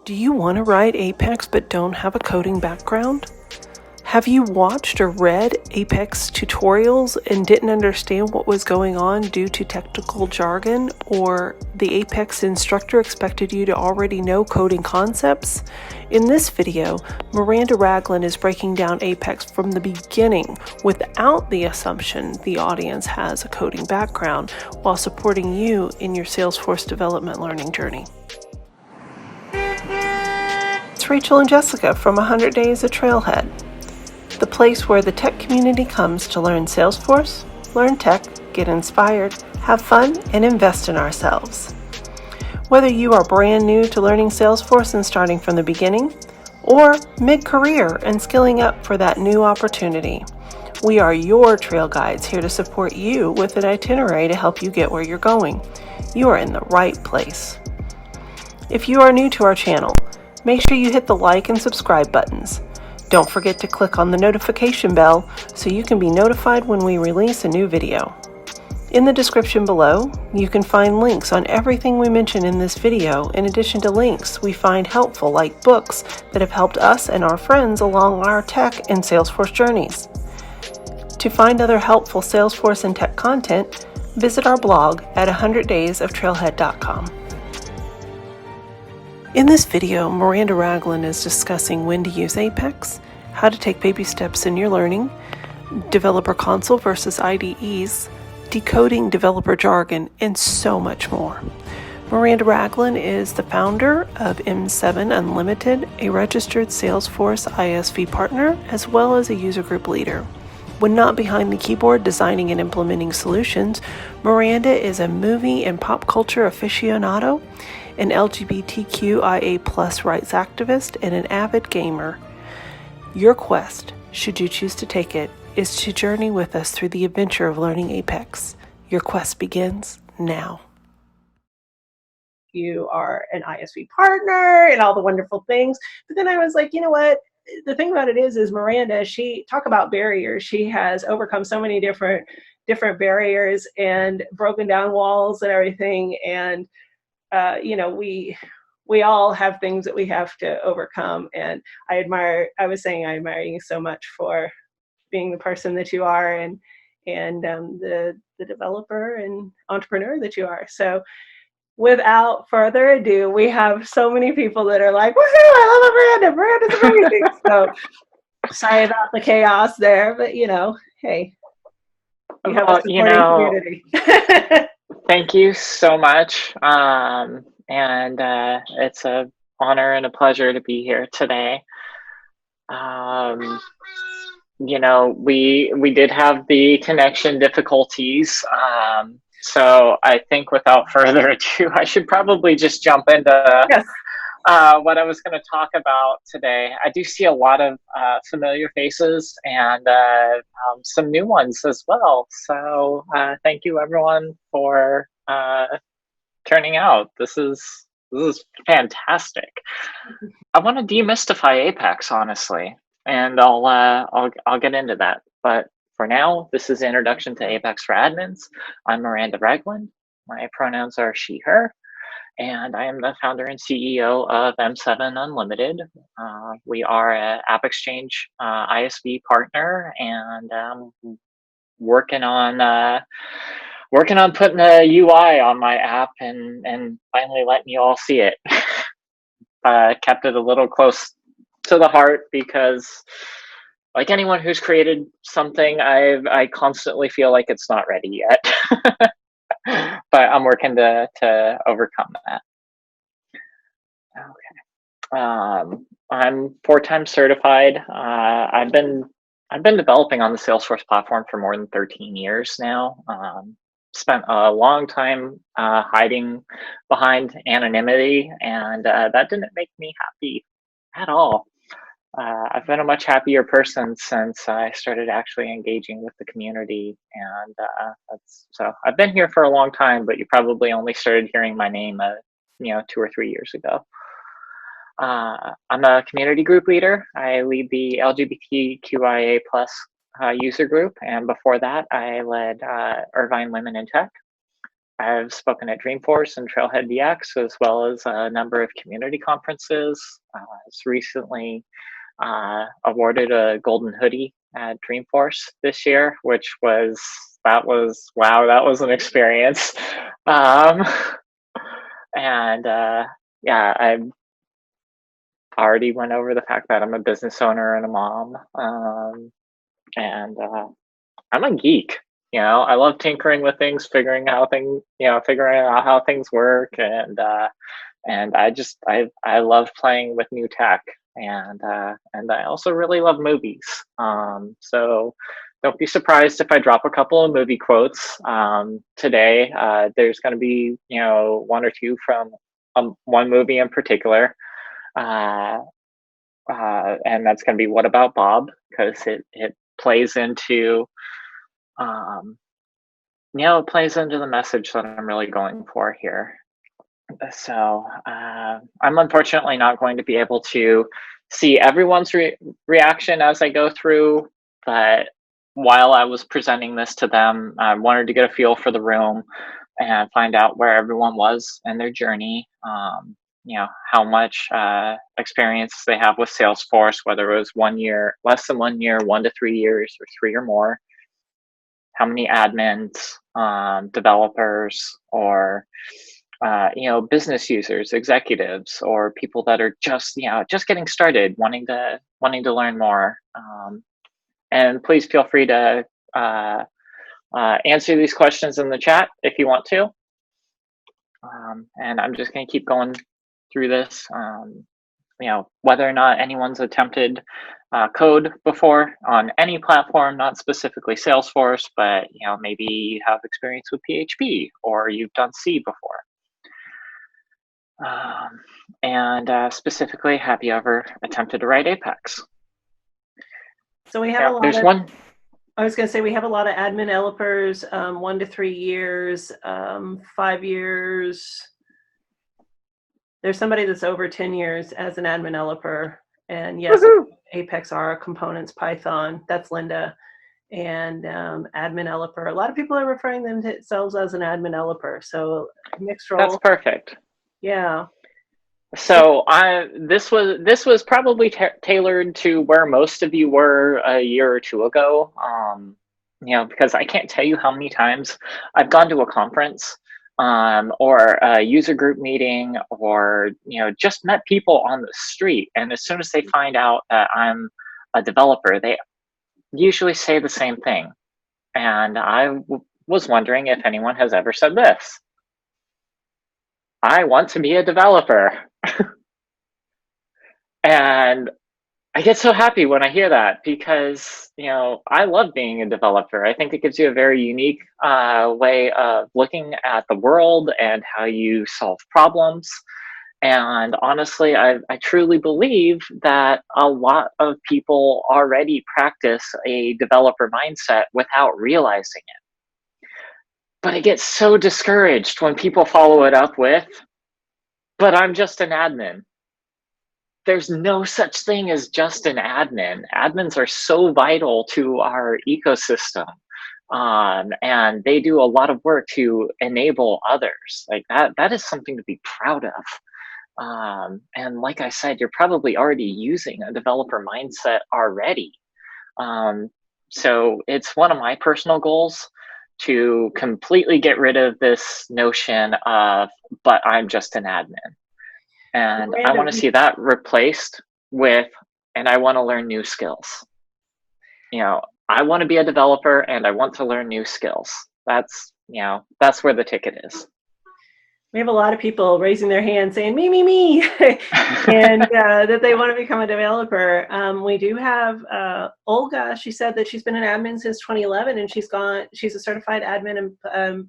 Do you want to write Apex but don't have a coding background? Have you watched or read Apex tutorials and didn't understand what was going on due to technical jargon, or the Apex instructor expected you to already know coding concepts? In this video, Miranda Ragland is breaking down Apex from the beginning without the assumption the audience has a coding background while supporting you in your Salesforce development learning journey. It's Rachel and Jessica from 100 Days at Trailhead, the place where the tech community comes to learn Salesforce, learn tech, get inspired, have fun, and invest in ourselves. Whether you are brand new to learning Salesforce and starting from the beginning, or mid-career and skilling up for that new opportunity, we are your trail guides here to support you with an itinerary to help you get where you're going. You are in the right place. If you are new to our channel, make sure you hit the like and subscribe buttons. Don't forget to click on the notification bell so you can be notified when we release a new video. In the description below, you can find links on everything we mention in this video, in addition to links we find helpful, like books that have helped us and our friends along our tech and Salesforce journeys. To find other helpful Salesforce and tech content, visit our blog at 100daysoftrailhead.com. In this video, Miranda Ragland is discussing when to use Apex, how to take baby steps in your learning, developer console versus IDEs, decoding developer jargon, and so much more. Miranda Ragland is the founder of M7 Unlimited, a registered Salesforce ISV partner, as well as a user group leader. When not behind the keyboard designing and implementing solutions, Miranda is a movie and pop culture aficionado, an LGBTQIA+ rights activist, and an avid gamer. Your quest, should you choose to take it, is to journey with us through the adventure of learning Apex. Your quest begins now. You are an ISV partner and all the wonderful things. But then I was like, you know what? The thing about it is Miranda, she talk about barriers. She has overcome so many different barriers and broken down walls and everything. And we all have things that we have to overcome. And I admire you so much for being the person that you are, and the developer and entrepreneur that you are. So without further ado, we have so many people that are like, woohoo, I love Miranda. Miranda's amazing. So sorry about the chaos there, but hey, you have a supporting community. Thank you so much. And it's an honor and a pleasure to be here today. We did have the connection difficulties. So I think without further ado, I should probably just jump into yes. What I was going to talk about today. I do see a lot of familiar faces and some new ones as well. So thank you everyone for turning out. This is fantastic. I want to demystify Apex, honestly, and I'll get into that. But for now, this is the introduction to Apex for admins. I'm Miranda Ragland. My pronouns are she, her, and I am the founder and CEO of M7 Unlimited. We are an AppExchange ISV partner, and working on putting a UI on my app and finally letting you all see it. Kept it a little close to the heart because, like anyone who's created something, I constantly feel like it's not ready yet. But I'm working to overcome that. Okay. I'm 4-time certified. I've been developing on the Salesforce platform for more than 13 years now. Spent a long time hiding behind anonymity, and that didn't make me happy at all. I've been a much happier person since I started actually engaging with the community, and so I've been here for a long time, but you probably only started hearing my name 2 or 3 years ago. I'm a community group leader. I lead the LGBTQIA+ user group, and before that I led Irvine Women in Tech. I've spoken at Dreamforce and Trailhead DX, as well as a number of community conferences. I was recently awarded a golden hoodie at Dreamforce this year, which was, wow, that was an experience. Um, and yeah, I already went over the fact that I'm a business owner and a mom. And I'm a geek. I love tinkering with things, figuring out how things work, and I love playing with new tech, and I also really love movies. So don't be surprised if I drop a couple of movie quotes today. There's going to be one or two from one movie in particular, uh, and that's going to be What About Bob, because it plays into it plays into the message that I'm really going for here. So I'm unfortunately not going to be able to see everyone's reaction as I go through, but while I was presenting this to them, I wanted to get a feel for the room and find out where everyone was in their journey. How much experience they have with Salesforce, whether it was 1 year, less than 1 year, 1 to 3 years, or 3 or more. How many admins, developers, or business users, executives, or people that are just getting started, wanting to learn more. And please feel free to answer these questions in the chat if you want to. And I'm just going to keep going through this. Whether or not anyone's attempted code before on any platform, not specifically Salesforce, but maybe you have experience with PHP or you've done C before. And specifically, have you ever attempted to write Apex? So we have a lot of. I was going to say we have a lot of admin developers, 1 to 3 years, 5 years. There's somebody that's over 10 years as an admin developer, and yes, Apex are components, Python. That's Linda, and admin developer. A lot of people are referring themselves as an admin developer. So mixed role. That's perfect. Yeah. So this was probably tailored to where most of you were a year or two ago. Because I can't tell you how many times I've gone to a conference or a user group meeting, or just met people on the street, and as soon as they find out that I'm a developer, they usually say the same thing. And I was wondering if anyone has ever said this: I want to be a developer. And I get so happy when I hear that, because I love being a developer. I think it gives you a very unique way of looking at the world and how you solve problems. And honestly, I truly believe that a lot of people already practice a developer mindset without realizing it. But I get so discouraged when people follow it up with, but I'm just an admin. There's no such thing as just an admin. Admins are so vital to our ecosystem. And they do a lot of work to enable others. Like that is something to be proud of. And like I said, you're probably already using a developer mindset already. So it's one of my personal goals to completely get rid of this notion of, but I'm just an admin. And Miranda, I want to see that replaced with, and I want to learn new skills. I want to be a developer and I want to learn new skills. That's where the ticket is. We have a lot of people raising their hands saying, me, and that they want to become a developer. We do have Olga. She said that she's been an admin since 2011, and she's a certified admin and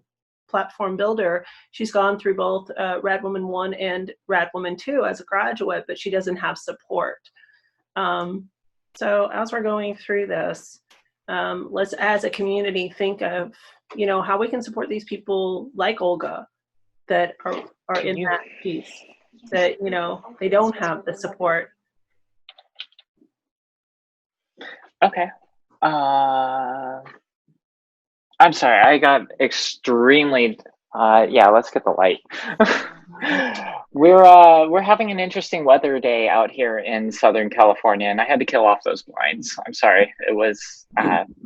platform builder. She's gone through both Radwoman 1 and Radwoman 2 as a graduate, but she doesn't have support. So as we're going through this, let's, as a community, think of how we can support these people like Olga that are in that piece, that they don't have the support. Okay. I'm sorry, I got extremely Yeah, let's get the light. We're having an interesting weather day out here in Southern California, and I had to kill off those blinds. I'm sorry. It was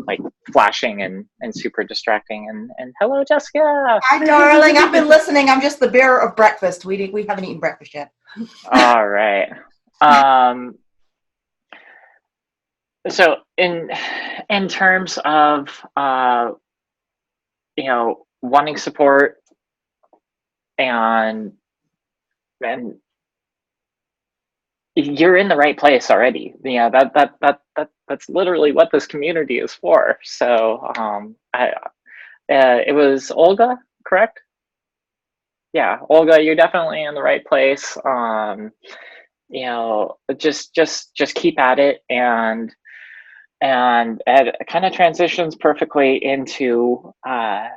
like flashing and super distracting. And hello, Jessica. Hi, darling. I've been listening. I'm just the bearer of breakfast. We haven't eaten breakfast yet. All right. So in terms of wanting support and and you're in the right place already. That's literally what this community is for. So it was Olga, correct? Yeah, Olga, you're definitely in the right place. Just keep at it, and it kind of transitions perfectly into I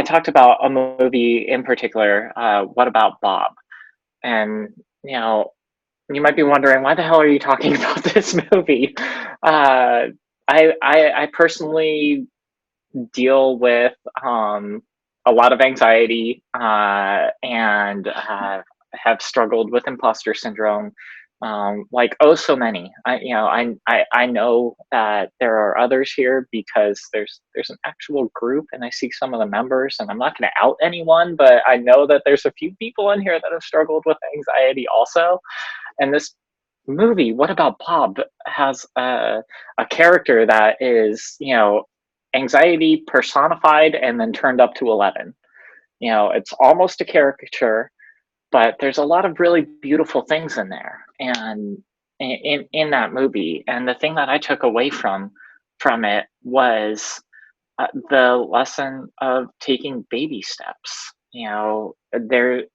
talked about a movie in particular. What about Bob? And you might be wondering, why the hell are you talking about this movie? I personally deal with a lot of anxiety and have struggled with imposter syndrome, like oh so many. I know that there are others here because there's an actual group, and I see some of the members, and I'm not going to out anyone, but I know that there's a few people in here that have struggled with anxiety also. And this movie, What About Bob, has a character that is, anxiety personified and then turned up to 11. It's almost a caricature, but there's a lot of really beautiful things in there and in that movie. And the thing that I took away from it was the lesson of taking baby steps. The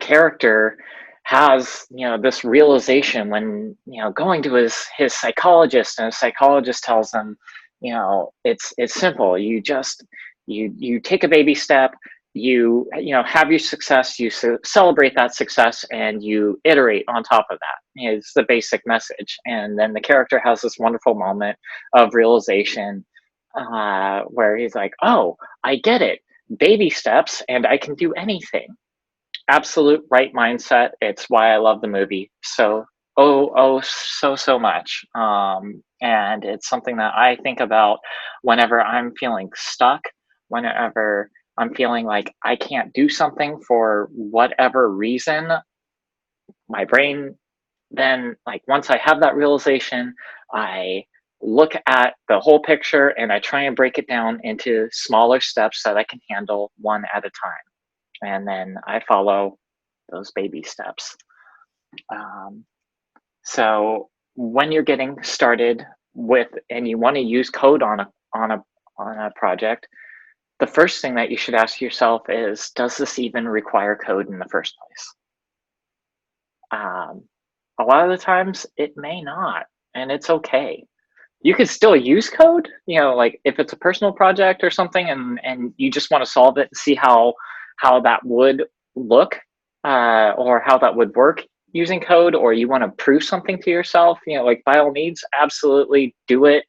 character has this realization when going to his psychologist, and his psychologist tells him it's simple. You take a baby step, you have your success, you celebrate that success, and you iterate on top of that is the basic message. And then the character has this wonderful moment of realization where he's like, oh, I get it, baby steps, and I can do anything. Absolute right mindset. It's why I love the movie so much. And it's something that I think about whenever I'm feeling stuck, whenever I'm feeling like I can't do something for whatever reason. My brain then, like, once I have that realization, I look at the whole picture and I try and break it down into smaller steps that I can handle one at a time, and then I follow those baby steps. So when you're getting started with, and you want to use code on a project, the first thing that you should ask yourself is, does this even require code in the first place? A lot of the times it may not, and it's okay. You could still use code, like if it's a personal project or something, and you just want to solve it and see how that would look, or how that would work using code, or you want to prove something to yourself, like by all means, absolutely do it.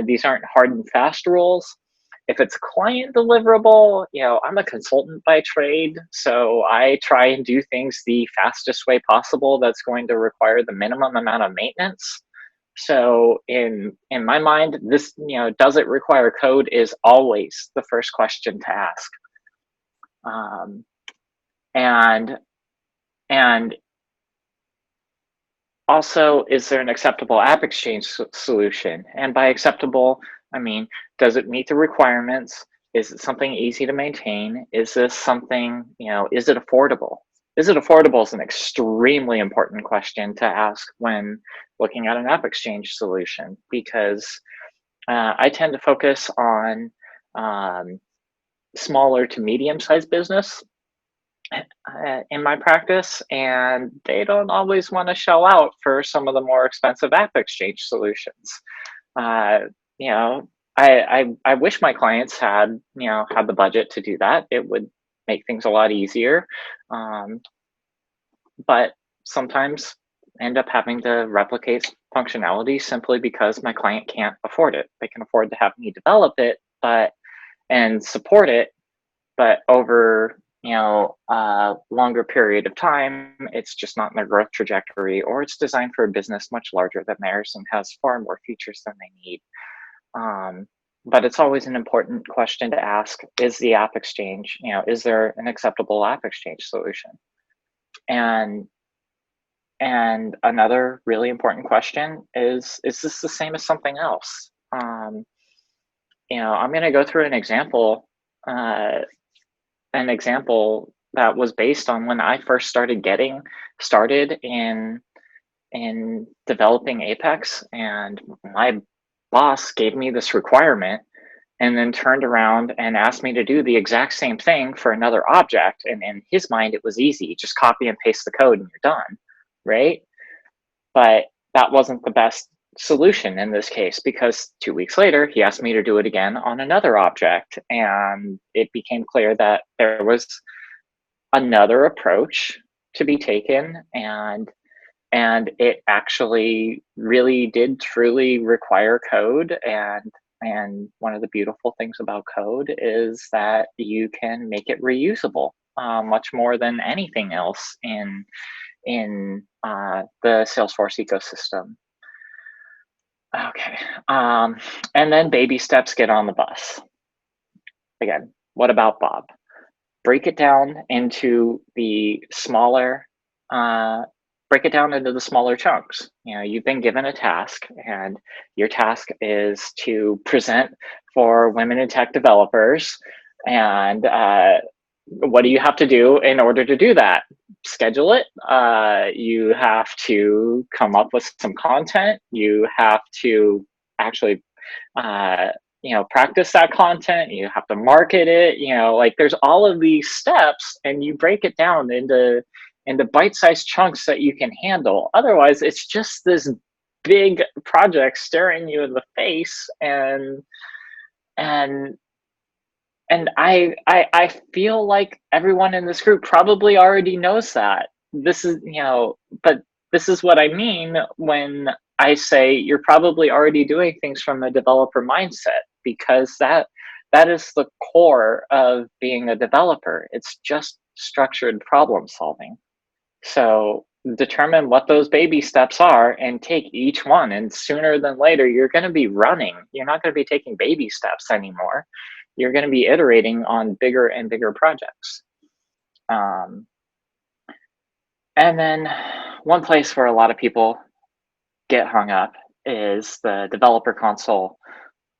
These aren't hard and fast rules. If it's client deliverable, I'm a consultant by trade, so I try and do things the fastest way possible that's going to require the minimum amount of maintenance. So in my mind, this, does it require code is always the first question to ask. And also, is there an acceptable app exchange solution? And by acceptable, I mean, does it meet the requirements? Is it something easy to maintain? Is this something, is it affordable? Is it affordable is an extremely important question to ask when looking at an app exchange solution, because I tend to focus on smaller to medium-sized business in my practice, and they don't always want to shell out for some of the more expensive app exchange solutions. You know, I wish my clients had had the budget to do that. It would make things a lot easier, but sometimes end up having to replicate functionality simply because my client can't afford it. They can afford to have me develop it, and support it, but over a longer period of time, it's just not in their growth trajectory, or it's designed for a business much larger than theirs and has far more features than they need. But it's always an important question to ask: is the app exchange, is there an acceptable app exchange solution? And another really important question is this the same as something else? I'm going to go through an example that was based on when I first started getting started in developing Apex, and my boss gave me this requirement and then turned around and asked me to do the exact same thing for another object. And in his mind, it was easy. Just copy and paste the code and you're done, right? But that wasn't the best solution in this case, because 2 weeks later, he asked me to do it again on another object. And it became clear that there was another approach to be taken, and it actually really did truly require code. And one of the beautiful things about code is that you can make it reusable, much more than anything else in the Salesforce ecosystem. Okay, and then baby steps get on the bus. Again, what about Bob? Break it down into the smaller chunks. You've been given a task, and your task is to present for women in tech developers. And what do you have to do in order to do that? Schedule it. You have to come up with some content. You have to actually practice that content. You have to market it. There's all of these steps, and you break it down into bite-sized chunks that you can handle. Otherwise, it's just this big project staring you in the face. And I feel like everyone in this group probably already knows that. But this is what I mean when I say you're probably already doing things from a developer mindset, because that is the core of being a developer. It's just structured problem solving. So determine what those baby steps are and take each one. And sooner than later, you're going to be running. You're not going to be taking baby steps anymore. You're going to be iterating on bigger and bigger projects. And then one place where a lot of people get hung up is the developer console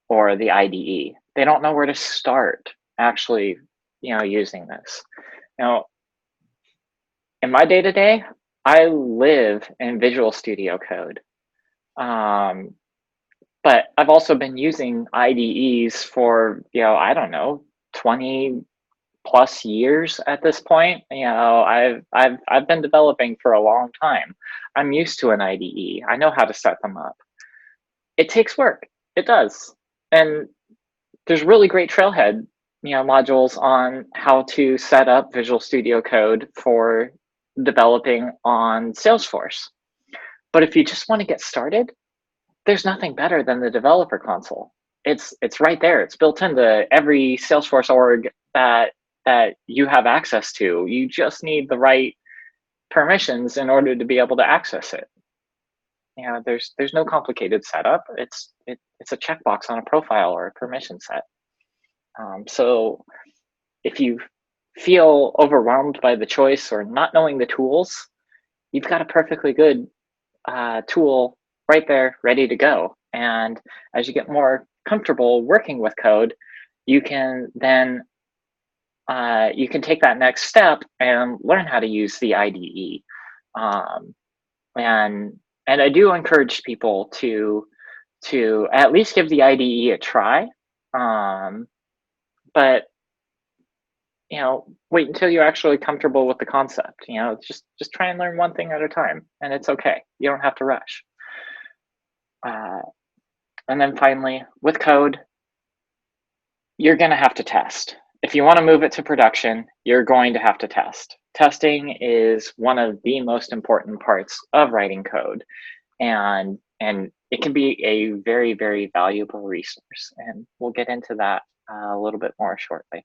or the IDE. They don't know where to start actually, using this. In my day-to-day, I live in Visual Studio Code. But I've also been using IDEs for, 20 plus years at this point. I've been developing for a long time. I'm used to an IDE. I know how to set them up. It takes work. It does. And there's really great Trailhead, modules on how to set up Visual Studio Code for developing on Salesforce. But if you just want to get started, there's nothing better than the developer console. It's right there. It's built into every Salesforce org that you have access to. You just need the right permissions in order to be able to access it. There's no complicated setup. It's a checkbox on a profile or a permission set. So if you feel overwhelmed by the choice or not knowing the tools, you've got a perfectly good tool right there ready to go. And as you get more comfortable working with code, you can then take that next step and learn how to use the IDE. And I do encourage people to at least give the IDE a try. But wait until you're actually comfortable with the concept. Just try and learn one thing at a time, and it's okay. You don't have to rush. And then finally, with code, you're going to have to test. If you want to move it to production, you're going to have to test. Testing is one of the most important parts of writing code, and it can be a very, very valuable resource. And we'll get into that a little bit more shortly.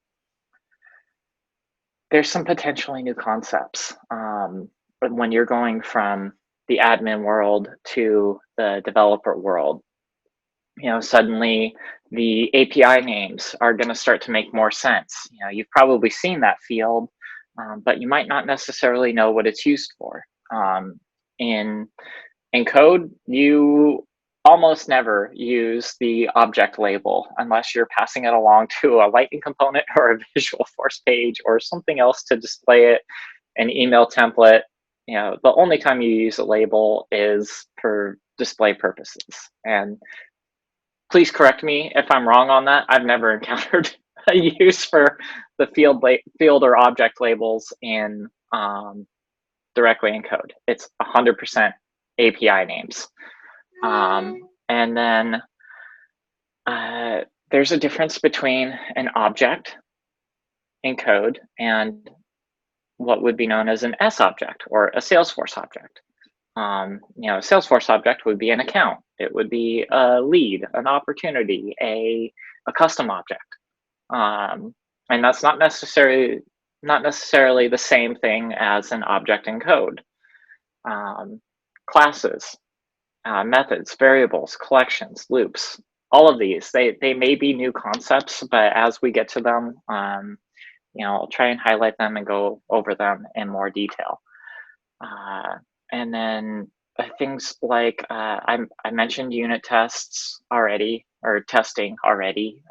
there's some potentially new concepts when you're going from the admin world to the developer world. Suddenly the API names are going to start to make more sense. You've probably seen that field, but you might not necessarily know what it's used for. In code, you almost never use the object label unless you're passing it along to a Lightning component or a Visualforce page or something else to display it, an email template. The only time you use a label is for display purposes. And please correct me if I'm wrong on that. I've never encountered a use for the field or object labels in directly in code. It's 100% API names. And then there's a difference between an object in code and what would be known as an S object or a Salesforce object. A Salesforce object would be an account. It would be a lead, an opportunity, a custom object. And that's not necessarily the same thing as an object in code. Classes, methods, variables, collections, loops, all of these, they may be new concepts, but as we get to them, I'll try and highlight them and go over them in more detail. And then things like I mentioned unit tests already, or testing already,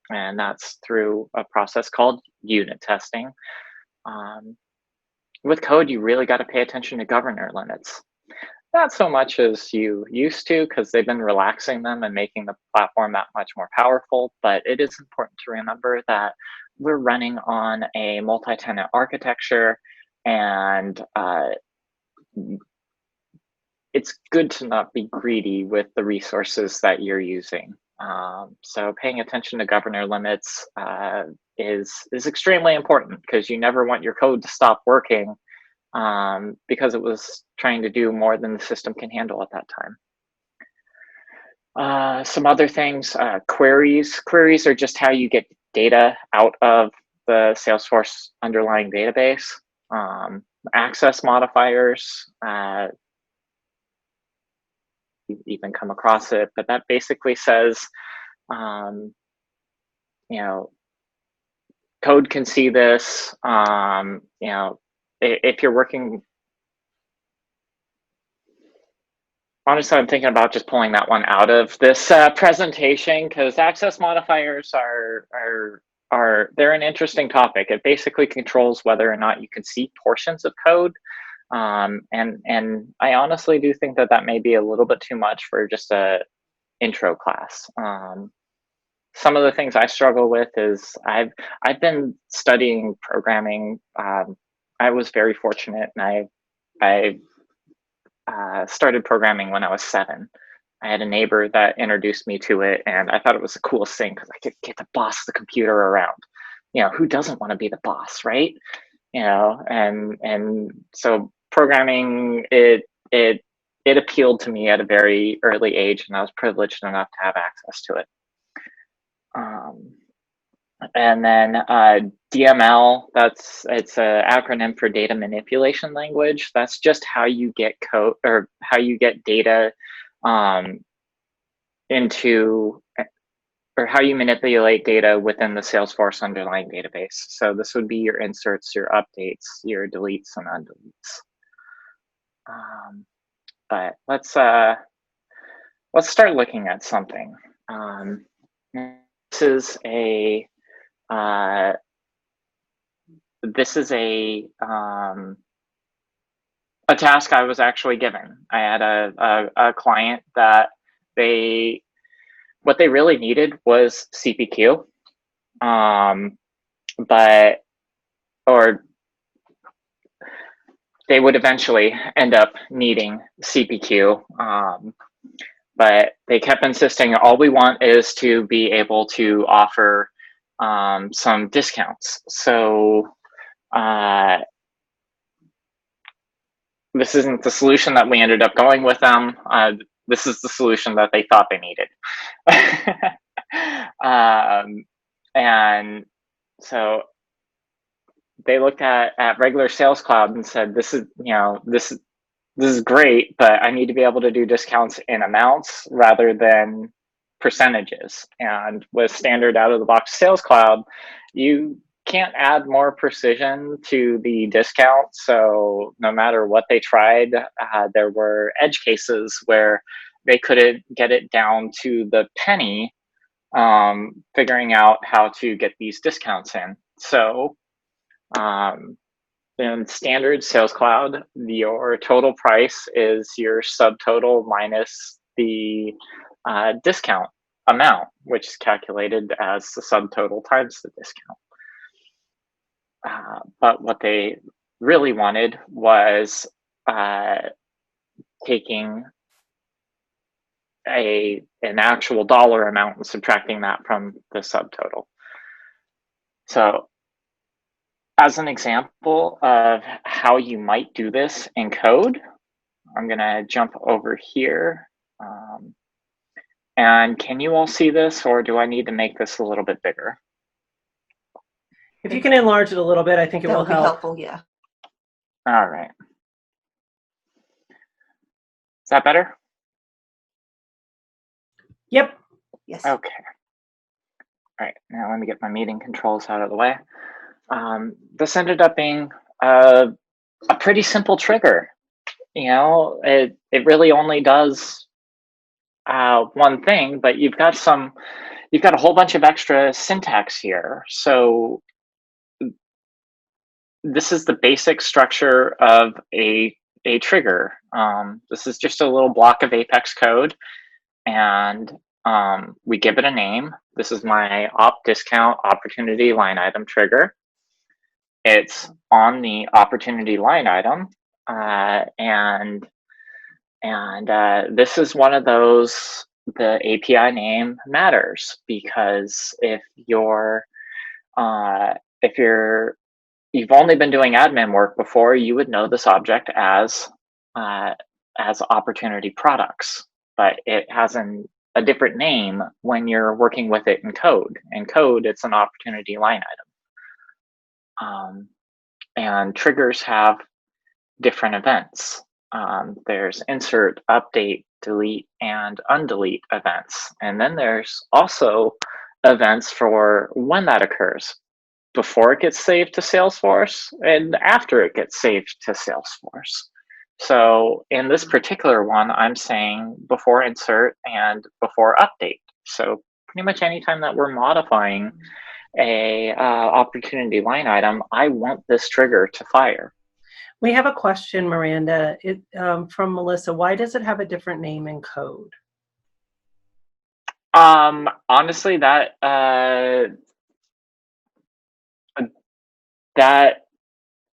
and that's through a process called unit testing. With code, you really got to pay attention to governor limits. Not so much as you used to, because they've been relaxing them and making the platform that much more powerful, but it is important to remember that we're running on a multi-tenant architecture, and it's good to not be greedy with the resources that you're using. So paying attention to governor limits is extremely important, because you never want your code to stop working because it was trying to do more than the system can handle at that time. Some other things, queries. Queries are just how you get data out of the Salesforce underlying database. Access modifiers, you've even come across it, but that basically says, code can see this. If you're working, honestly, I'm thinking about just pulling that one out of this presentation, because access modifiers they're an interesting topic. It basically controls whether or not you can see portions of code. And I honestly do think that may be a little bit too much for just a intro class. Some of the things I struggle with is I've been studying programming. I was very fortunate, and I started programming when I was 7. I had a neighbor that introduced me to it, and I thought it was the coolest thing because I could get to boss the computer around. Who doesn't want to be the boss, right? And so programming, it appealed to me at a very early age, and I was privileged enough to have access to it. And then DML, it's an acronym for data manipulation language. That's just how you get code, or how you get data into, or how you manipulate data within the Salesforce underlying database. So this would be your inserts, your updates, your deletes and undeletes. But let's start looking at something. This is a task I was actually given. I had a client that what they really needed was CPQ, or they would eventually end up needing CPQ, but they kept insisting, all we want is to be able to offer some discounts. So this isn't the solution that we ended up going with them. This is the solution that they thought they needed. And so they looked at regular Sales Cloud and said, this is great, but I need to be able to do discounts in amounts rather than percentages. And with standard out of the box Sales Cloud, you can't add more precision to the discount. So no matter what they tried, there were edge cases where they couldn't get it down to the penny, figuring out how to get these discounts in. So in standard Sales Cloud, your total price is your subtotal minus the discount amount, which is calculated as the subtotal times the discount. But what they really wanted was taking an actual dollar amount and subtracting that from the subtotal. So as an example of how you might do this in code, I'm going to jump over here. And can you all see this, or do I need to make this a little bit bigger? If you can enlarge it a little bit, I think it will That would be help. helpful, yeah. All right. Is that better? Yep. Yes. Okay. All right, now let me get my meeting controls out of the way. This ended up being a pretty simple trigger. You know, it really only does one thing, but you've got a whole bunch of extra syntax here. So this is the basic structure of a trigger. This is just a little block of Apex code, and we give it a name. This is my op discount opportunity line item trigger. It's on the opportunity line item, and this is one of those, the API name matters, because if you've only been doing admin work before, you would know this object as opportunity products, but it has a different name when you're working with it in code. In code, it's an opportunity line item. And triggers have different events. There's insert, update, delete, and undelete events. And then there's also events for when that occurs, before it gets saved to Salesforce and after it gets saved to Salesforce. So in this particular one, I'm saying before insert and before update. So pretty much anytime that we're modifying a opportunity line item, I want this trigger to fire. We have a question, Miranda, from Melissa. Why does it have a different name in code? Honestly, that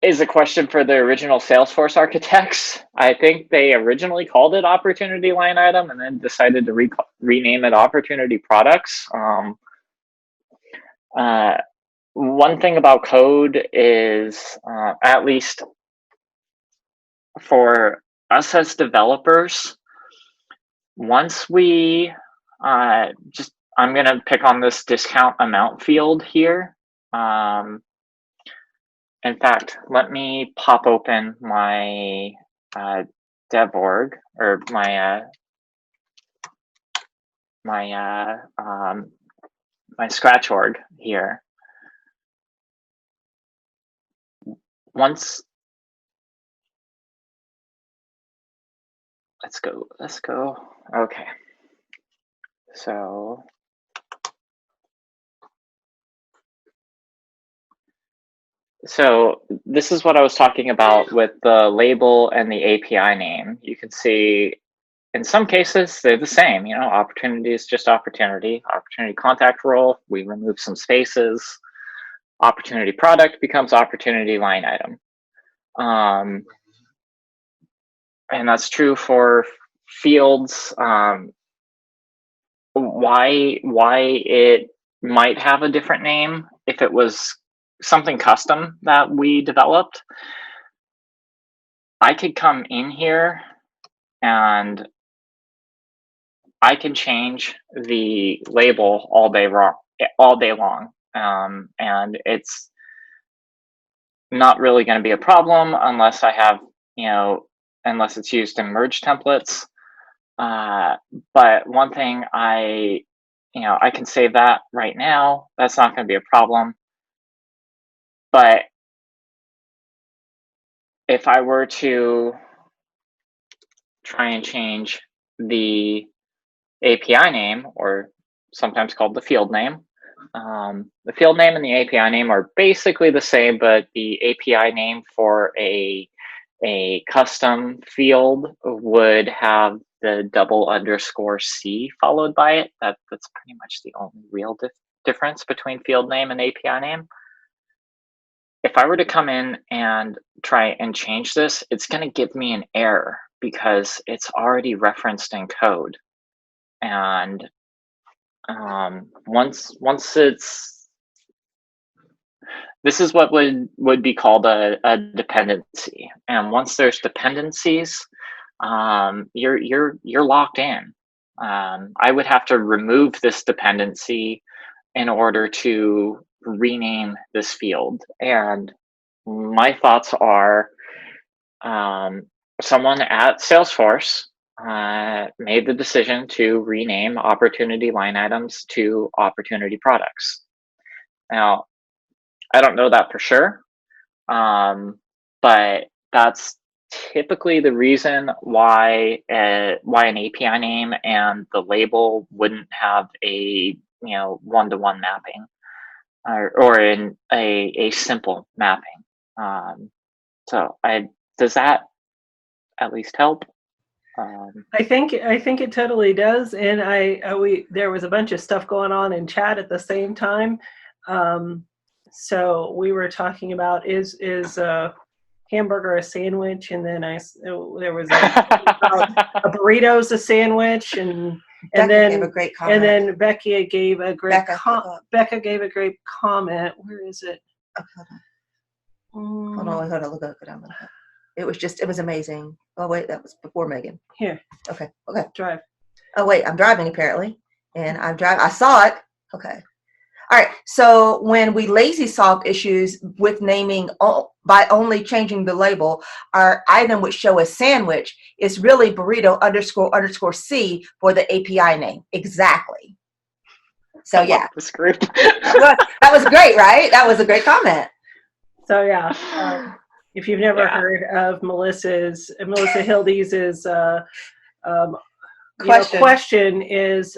is a question for the original Salesforce architects. I think they originally called it opportunity line item and then decided to rename it opportunity products. One thing about code is, at least for us as developers, once we I'm going to pick on this discount amount field here. In fact, let me pop open my dev org, or my Scratch org here. Let's go. Okay. So this is what I was talking about with the label and the API name. You can see in some cases they're the same. You know, opportunity is just opportunity. Opportunity contact role, we remove some spaces. Opportunity product becomes opportunity line item. And that's true for fields. Why it might have a different name if it was something custom that we developed. I could come in here and I can change the label all day long. And not really going to be a problem unless I have, unless it's used in merge templates. But one thing I can save that right now. That's not going to be a problem. But if I were to try and change the API name, or sometimes called the field name, the field name and the API name are basically the same, but the API name for a custom field would have the $_C followed by it. That's pretty much the only real difference between field name and API name. If I were to come in and try and change this, it's going to give me an error because it's already referenced in code. And once it's, this is what would be called a dependency. And once there's dependencies, you're locked in. I would have to remove this dependency in order to rename this field. And my thoughts are, someone at Salesforce made the decision to rename opportunity line items to opportunity products. Now, I don't know that for sure, but that's typically the reason why an API name and the label wouldn't have a one-to-one mapping, or in a simple mapping. So does that at least help? I think it totally does, and there was a bunch of stuff going on in chat at the same time. So we were talking about is a hamburger a sandwich, and then there was a burrito's a sandwich, and then gave a great comment. And then Becca gave a great Becca gave a great comment. Where is it? Hold on, look up. It was amazing. Oh wait, that was before Megan. Here. Okay. Drive. Oh wait, I'm driving apparently, and I saw it. Okay. All right. So when we lazy solved issues with naming by only changing the label, our item would show a sandwich. It's really burrito __C for the API name. Exactly. So yeah. This group. That was great, right? That was a great comment. So yeah. If you've never heard of Melissa Hildy's question is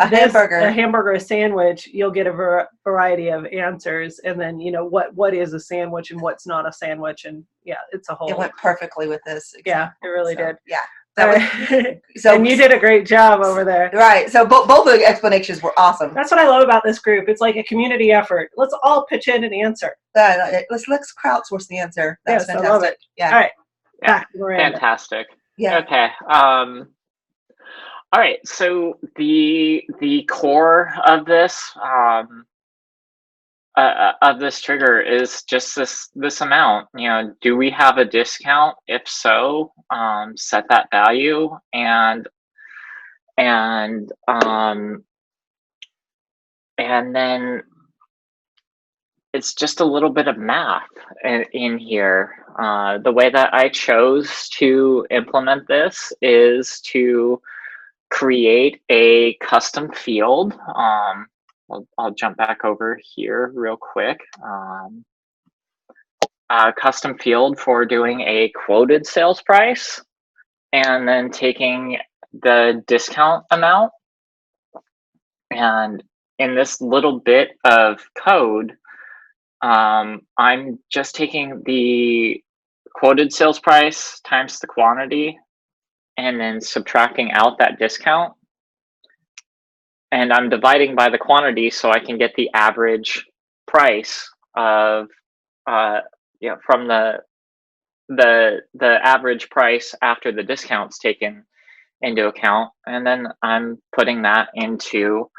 a hamburger a sandwich, you'll get a variety of answers, and then what is a sandwich and what's not a sandwich, and it's a whole. It went perfectly with this example. Yeah, it really did. Yeah. And you did a great job over there. Right. So both of the explanations were awesome. That's what I love about this group. It's like a community effort. Let's all pitch in and answer. Let's crowdsource the answer. That's fantastic. I love it. Yeah. All right. Yeah. Fantastic. Yeah. Okay. All right. So the core of this trigger is just this amount. Do we have a discount? If so, set that value, and then it's just a little bit of math in here. The way that I chose to implement this is to create a custom field. I'll jump back over here real quick. A custom field for doing a quoted sales price, and then taking the discount amount. And in this little bit of code, I'm just taking the quoted sales price times the quantity, and then subtracting out that discount. And I'm dividing by the quantity so I can get the average price of, from the average price after the discount's taken into account. And then I'm putting that into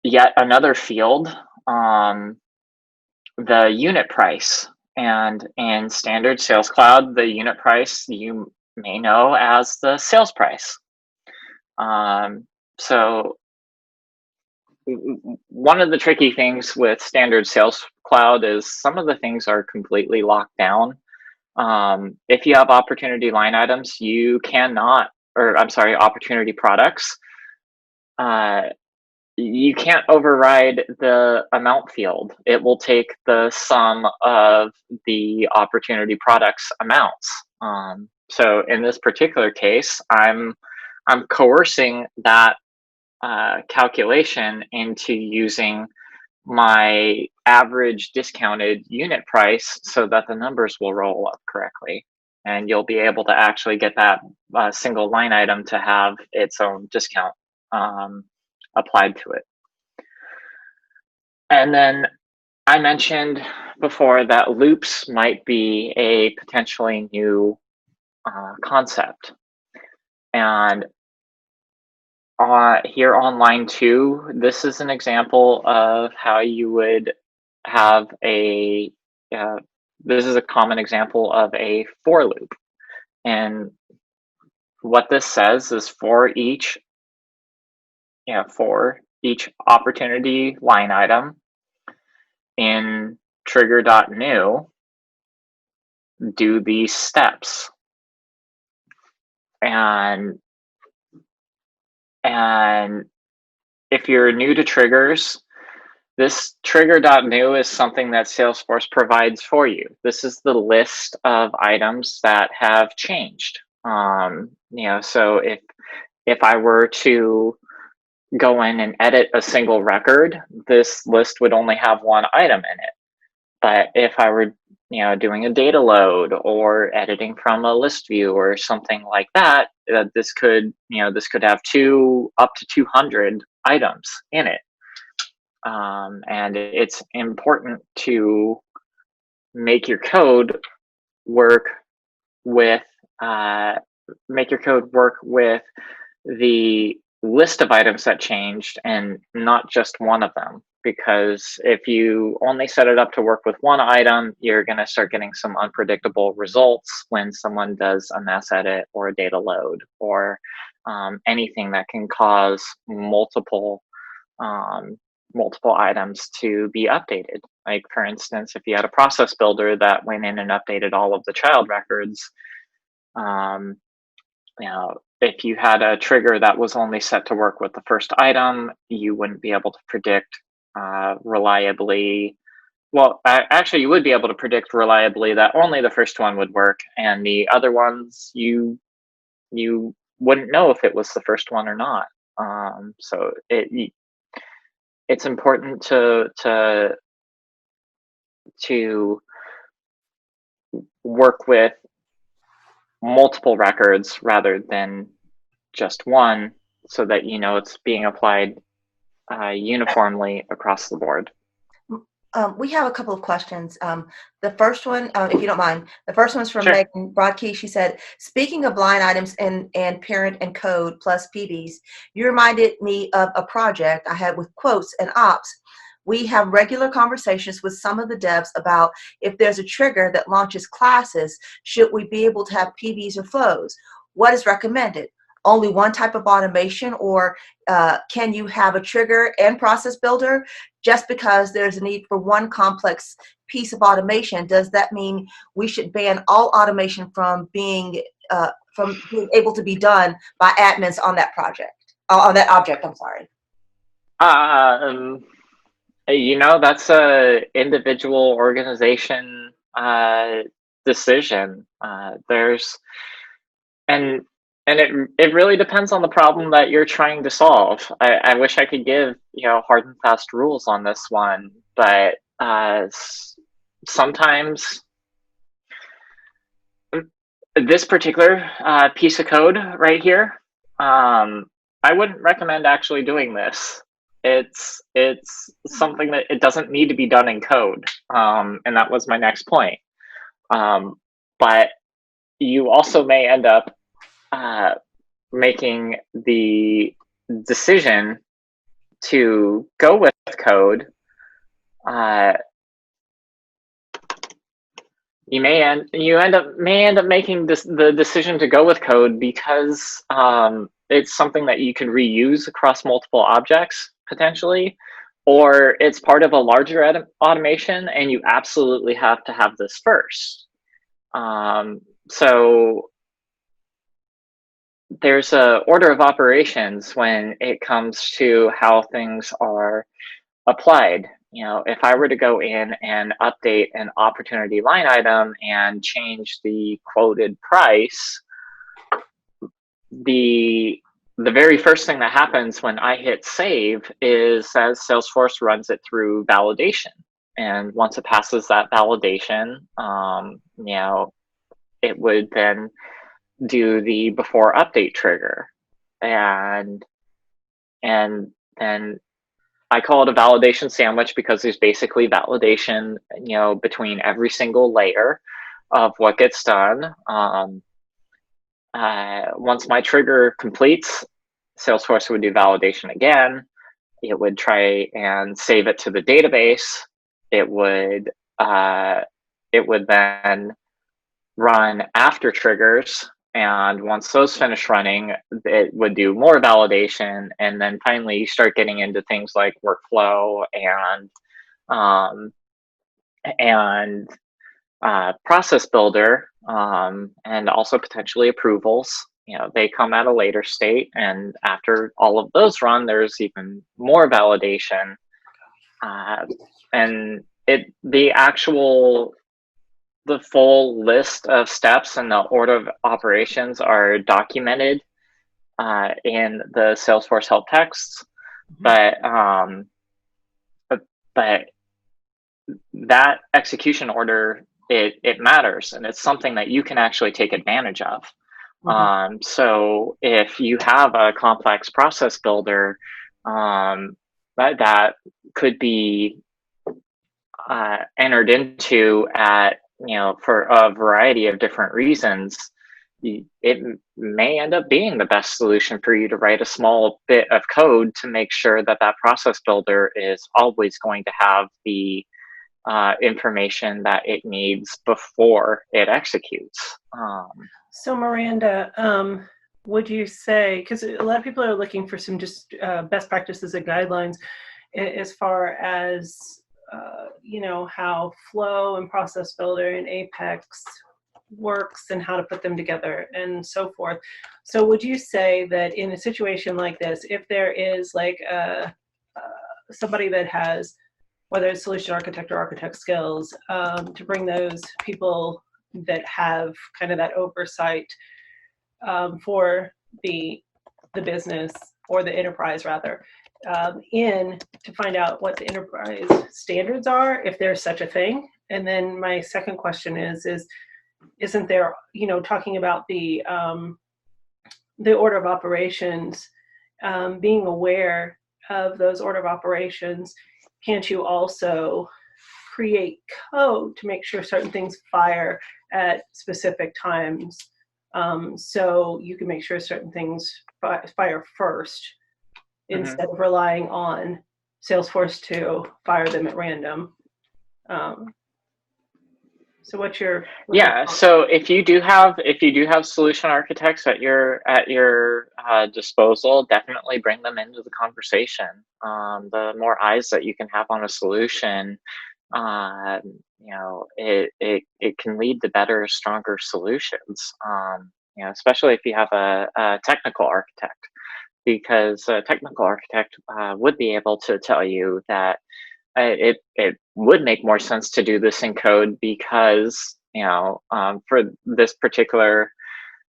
yet another field, the unit price. And in standard Sales Cloud, the unit price you may know as the sales price. So one of the tricky things with standard Sales cloud is some of the things are completely locked down. If you have opportunity line items, you cannot, or I'm sorry, opportunity products, you can't override the amount field. It will take the sum of the opportunity products amounts. So in this particular case, I'm coercing that calculation into using my average discounted unit price so that the numbers will roll up correctly. And you'll be able to actually get that single line item to have its own discount applied to it. And then I mentioned before that loops might be a potentially new concept. And here on line 2, this is an example of how you would have a, this is a common example of a for loop. And what this says is for each opportunity line item in trigger.new, do these steps. And if you're new to triggers, this trigger.new is something that Salesforce provides for you. This is the list of items that have changed. So if I were to go in and edit a single record, this list would only have one item in it. But if I were doing a data load or editing from a list view or something like that, this could have up to 200 items in it. And it's important to make your code work with the list of items that changed and not just one of them. Because if you only set it up to work with one item, you're going to start getting some unpredictable results when someone does a mass edit or a data load or anything that can cause multiple items to be updated. Like, for instance, if you had a process builder that went in and updated all of the child records, if you had a trigger that was only set to work with the first item, you wouldn't be able to predict reliably. Well, actually, you would be able to predict reliably that only the first one would work, and the other ones you wouldn't know if it was the first one or not. So it's important to work with multiple records rather than just one, so that it's being applied uniformly across the board. We have a couple of questions. The first one, if you don't mind, the first one's from Megan Broadkey. She said, speaking of line items and parent and code plus PBs, you reminded me of a project I had with quotes and ops. We have regular conversations with some of the devs about if there's a trigger that launches classes, should we be able to have PBs or flows? What is recommended? Only one type of automation, or can you have a trigger and process builder? Just because there's a need for one complex piece of automation, does that mean we should ban all automation from being able to be done by admins on that project, on that object? I'm sorry. That's a individual organization decision. And it really depends on the problem that you're trying to solve. I wish I could give hard and fast rules on this one, but sometimes this particular piece of code right here, I wouldn't recommend actually doing this. It's something that it doesn't need to be done in code, and that was my next point. But you also may end up making the decision to go with code. You may end up making the decision to go with code because it's something that you can reuse across multiple objects potentially, or it's part of a larger automation and you absolutely have to have this first. So there's a order of operations when it comes to how things are applied. You know, if I were to go in and update an opportunity line item and change the quoted price, the very first thing that happens when I hit save is that Salesforce runs it through validation. And once it passes that validation, you know, it would then do the before update trigger. And then I call it a validation sandwich because there's basically validation, you know, between every single layer of what gets done. Once my trigger completes, Salesforce would do validation again. It would try and save it to the database. It would then run after triggers, and once those finish running, it would do more validation, and then finally you start getting into things like workflow and process builder, and also potentially approvals. You know, they come at a later state, and after all of those run, there's even more validation, and the full list of steps and the order of operations are documented in the Salesforce help texts, but that execution order, it matters, and it's something that you can actually take advantage of. So if you have a complex process builder that could be entered into at, you know, for a variety of different reasons, it may end up being the best solution for you to write a small bit of code to make sure that that process builder is always going to have the information that it needs before it executes. So Miranda, would you say, because a lot of people are looking for some just best practices and guidelines as far as you know, how Flow and Process Builder and Apex works and how to put them together and so forth. So would you say that in a situation like this, if there is like somebody that has, whether it's solution architect or architect skills, to bring those people that have kind of that oversight for the business or the enterprise rather, in to find out what the enterprise standards are, if there's such a thing. And then my second question isn't there, you know, talking about the order of operations, being aware of those order of operations, can't you also create code to make sure certain things fire at specific times, so you can make sure certain things fire first, instead of relying on Salesforce to fire them at random? So what's your so if you do have solution architects at your disposal, definitely bring them into the conversation. The more eyes that you can have on a solution, you know, it can lead to better, stronger solutions. You know, especially if you have a technical architect, because a technical architect would be able to tell you that it would make more sense to do this in code because, you know, for this particular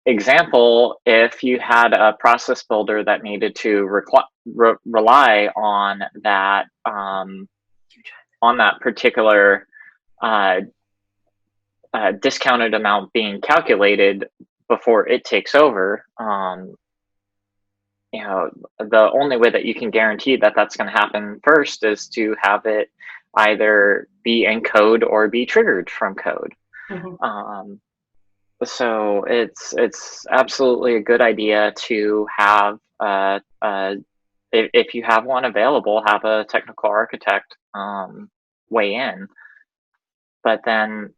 example, if you had a process builder that needed to rely on that particular discounted amount being calculated before it takes over, you know, the only way that you can guarantee that that's going to happen first is to have it either be in code or be triggered from code. So it's absolutely a good idea to have if you have one available, have a technical architect weigh in. But then,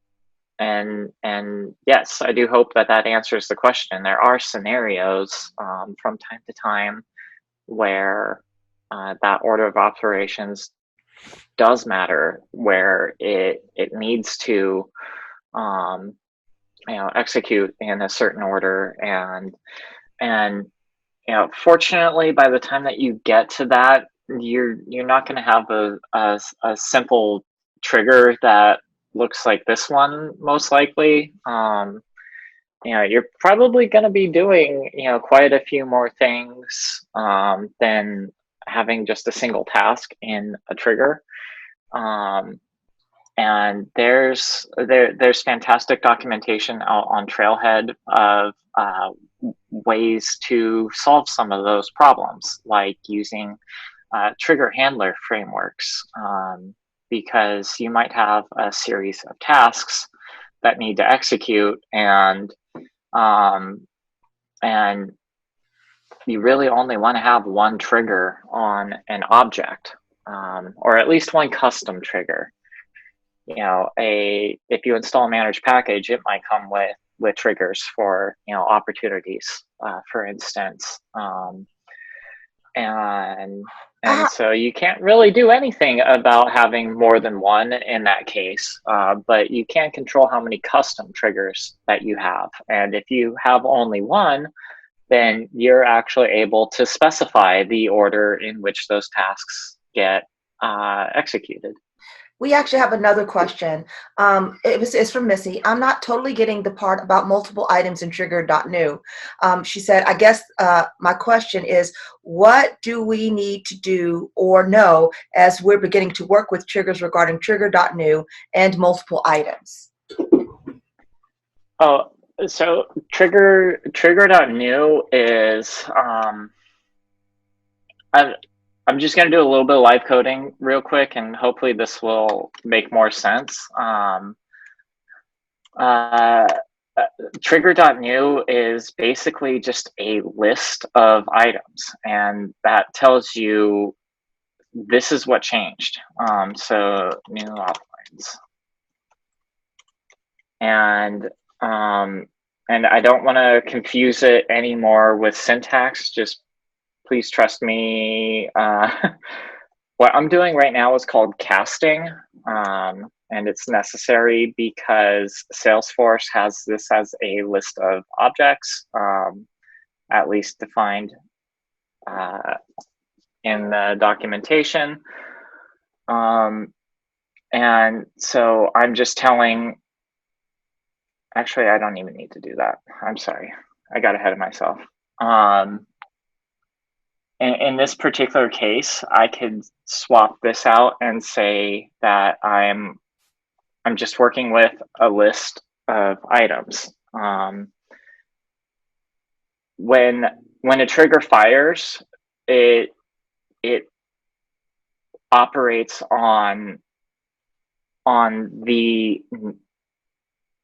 and yes, I do hope that answers the question. There are scenarios from time to time where that order of operations does matter, where it needs to execute in a certain order, and fortunately, by the time that you get to that, you're not going to have a simple trigger that looks like this one, most likely. You're probably going to be doing quite a few more things than having just a single task in a trigger. And there's fantastic documentation out on Trailhead of ways to solve some of those problems, like using trigger handler frameworks, because you might have a series of tasks that need to execute, and you really only want to have one trigger on an object, or at least one custom trigger. If you install a managed package, it might come with triggers for opportunities, for instance, and so you can't really do anything about having more than one in that case, but you can control how many custom triggers that you have. And if you have only one, then you're actually able to specify the order in which those tasks get executed. We actually have another question. It's from Missy. I'm not totally getting the part about multiple items in trigger.new. She said, I guess my question is, what do we need to do or know as we're beginning to work with triggers regarding trigger.new and multiple items? Oh, so trigger.new is I'm just going to do a little bit of live coding real quick, and hopefully this will make more sense. Trigger.new is basically just a list of items, and that tells you this is what changed. So new outlines. And I don't want to confuse it anymore with syntax. Just please trust me. What I'm doing right now is called casting, and it's necessary because Salesforce has this as a list of objects, at least defined in the documentation. And so I'm just telling, actually, I don't even need to do that. I'm sorry, I got ahead of myself. In this particular case, I could swap this out and say that I'm just working with a list of items. When a trigger fires, it operates on the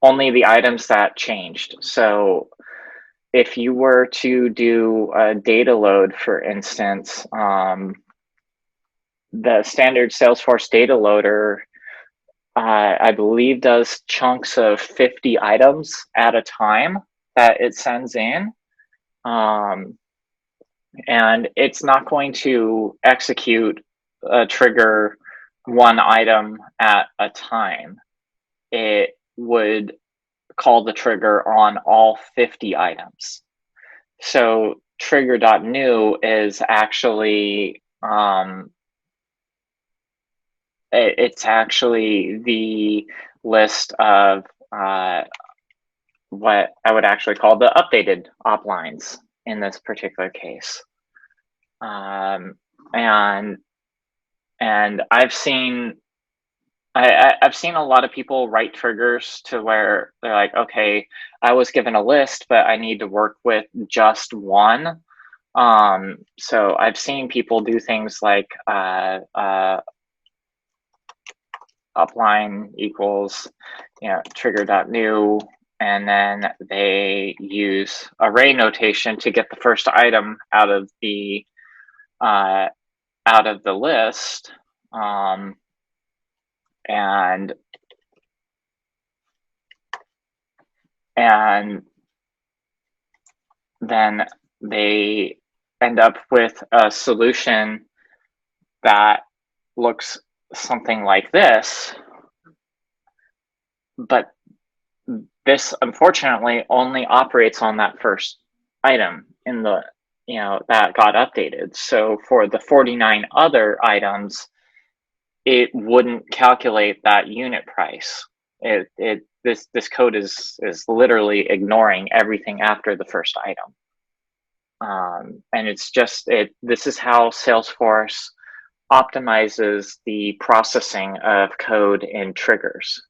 only the items that changed. So if you were to do a data load, for instance, the standard Salesforce data loader, I believe, does chunks of 50 items at a time that it sends in. And it's not going to execute a trigger one item at a time. It would call the trigger on all 50 items. So trigger.new is actually it's actually the list of what I would actually call the updated op lines in this particular case. And I've seen I've seen a lot of people write triggers to where they're like, okay, I was given a list, but I need to work with just one. So I've seen people do things like upline equals, trigger.new, and then they use array notation to get the first item out of the list. And then they end up with a solution that looks something like this, but this unfortunately only operates on that first item in the, that got updated. So for the 49 other items, it wouldn't calculate that unit price. This code is literally ignoring everything after the first item. And it's just, this is how Salesforce optimizes the processing of code in triggers.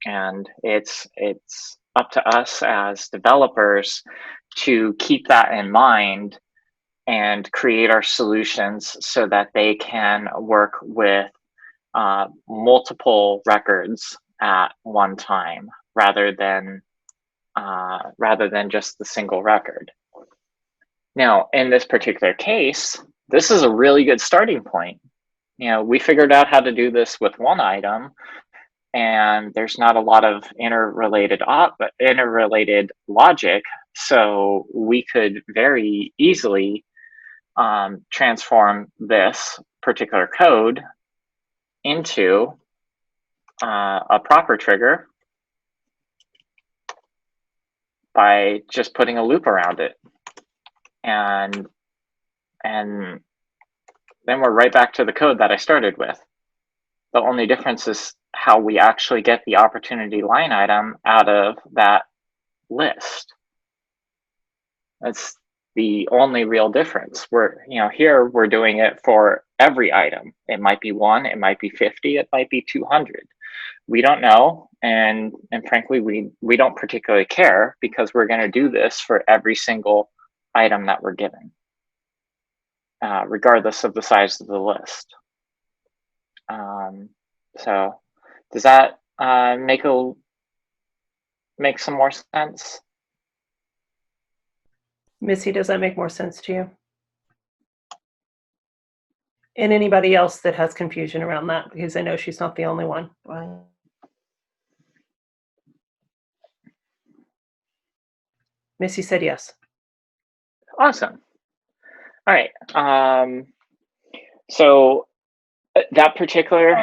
And it's up to us as developers to keep that in mind and create our solutions so that they can work with multiple records at one time rather than just the single record. Now, in this particular case, this is a really good starting point. We figured out how to do this with one item, and there's not a lot of interrelated logic, so we could very easily transform this particular code into a proper trigger by just putting a loop around it. And then we're right back to the code that I started with. The only difference is how we actually get the opportunity line item out of that list. That's the only real difference. Here we're doing it for every item. It might be 1, it might be 50, it might be 200. We don't know, and frankly, we don't particularly care, because we're going to do this for every single item that we're given, regardless of the size of the list. So does that make some more sense? Missy, does that make more sense to you? And anybody else that has confusion around that, because I know she's not the only one. Right. Missy said yes. Awesome. All right. So that particular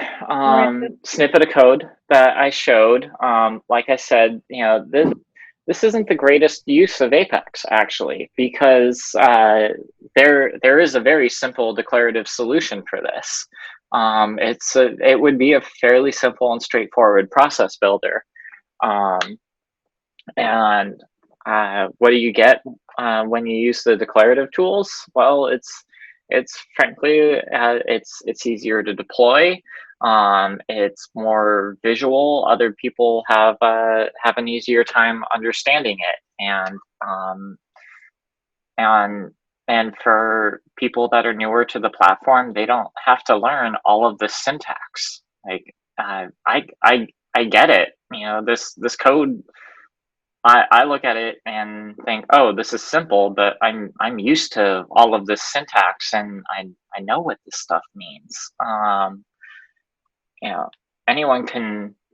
snippet of code that I showed, like I said, this isn't the greatest use of Apex, actually, because there is a very simple declarative solution for this. It would be a fairly simple and straightforward process builder. And what do you get when you use the declarative tools? Well, it's frankly it's easier to deploy. It's more visual. Other people have an easier time understanding it, and for people that are newer to the platform, they don't have to learn all of the syntax. Like I get it. This code. I look at it and think, oh, this is simple, but I'm used to all of this syntax, and I know what this stuff means.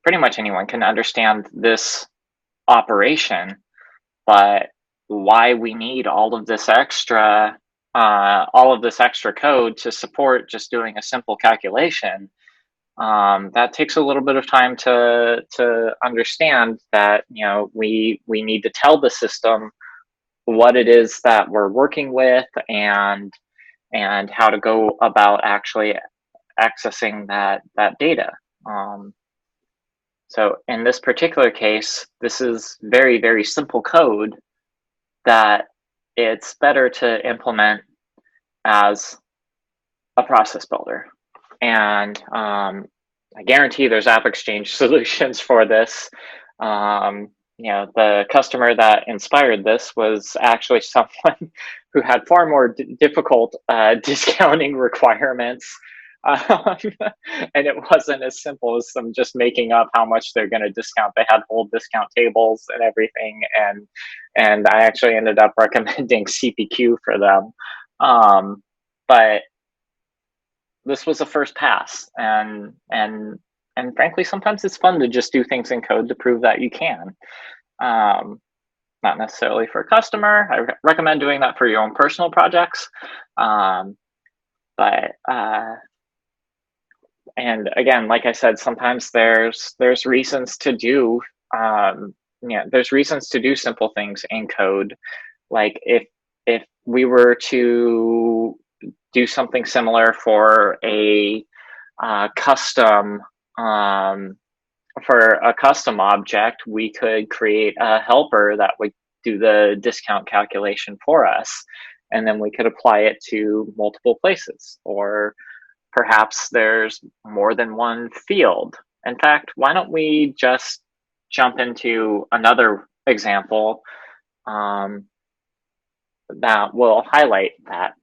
Pretty much anyone can understand this operation, but why we need all of this extra code to support just doing a simple calculation, that takes a little bit of time to understand that, we need to tell the system what it is that we're working with, and how to go about actually accessing that data. So in this particular case, this is very, very simple code that it's better to implement as a process builder. And I guarantee there's App Exchange solutions for this. The customer that inspired this was actually someone who had far more difficult discounting requirements. And it wasn't as simple as them just making up how much they're going to discount. They had whole discount tables and everything. And I actually ended up recommending CPQ for them. But this was a first pass, and frankly, sometimes it's fun to just do things in code to prove that you can. Not necessarily for a customer. I recommend doing that for your own personal projects. But and again, like I said, sometimes there's reasons to do there's reasons to do simple things in code. Like if we were to do something similar for a custom object, we could create a helper that would do the discount calculation for us, and then we could apply it to multiple places. Or perhaps there's more than one field. In fact, why don't we just jump into another example that will highlight that.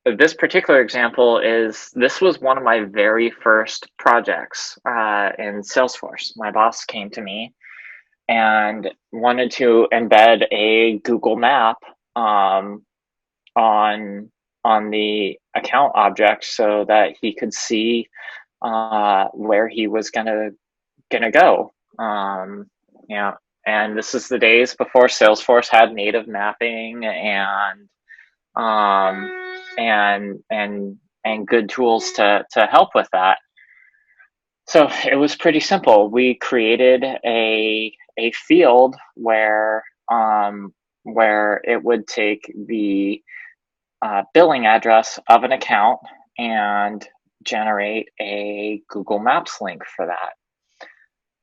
This particular example this was one of my very first projects in Salesforce. My boss came to me and wanted to embed a Google map on the account object so that he could see where he was gonna go. And this is the days before Salesforce had native mapping and good tools to help with that. So it was pretty simple. We created a field where it would take the billing address of an account and generate a Google Maps link for that.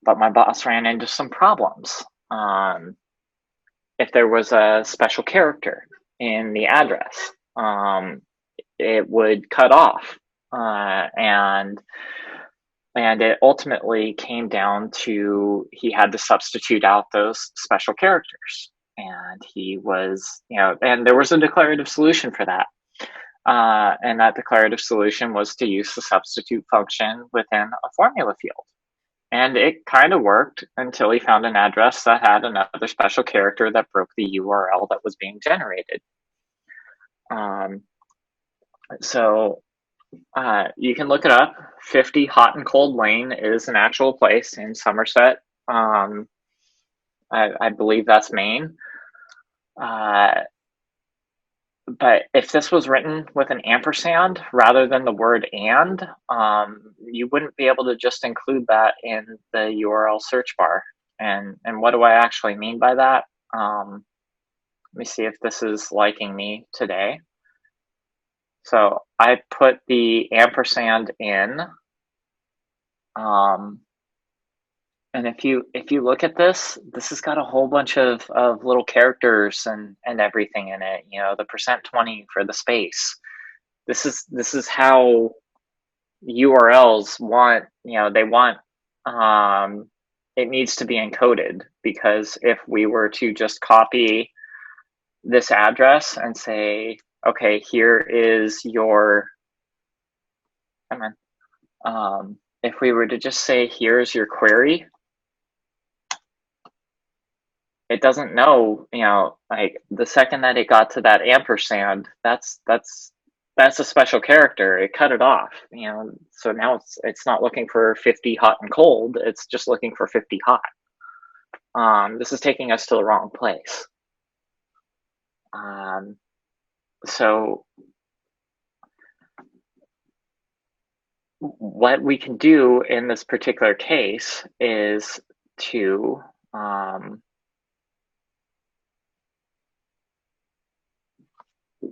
But my boss ran into some problems. If there was a special character in the address, it would cut off, and it ultimately came down to he had to substitute out those special characters, and and there was a declarative solution for that, and that declarative solution was to use the substitute function within a formula field. And it kind of worked until he found an address that had another special character that broke the URL that was being generated. So you can look it up. 50 Hot and Cold Lane is an actual place in Somerset. I believe that's Maine. But if this was written with an ampersand rather than the word and, you wouldn't be able to just include that in the URL search bar. And what do I actually mean by that? Let me see if this is liking me today. So I put the ampersand in. And if you look at this has got a whole bunch of little characters and everything in it. The %20 for the space. This is how URLs want. They want. It needs to be encoded, because if we were to just copy this address and say, okay, here is your. If we were to just say, here's your query, it doesn't know, like the second that it got to that ampersand, that's a special character. It cut it off, so now it's not looking for 50 hot and cold. It's just looking for 50 hot. This is taking us to the wrong place. So what we can do in this particular case is to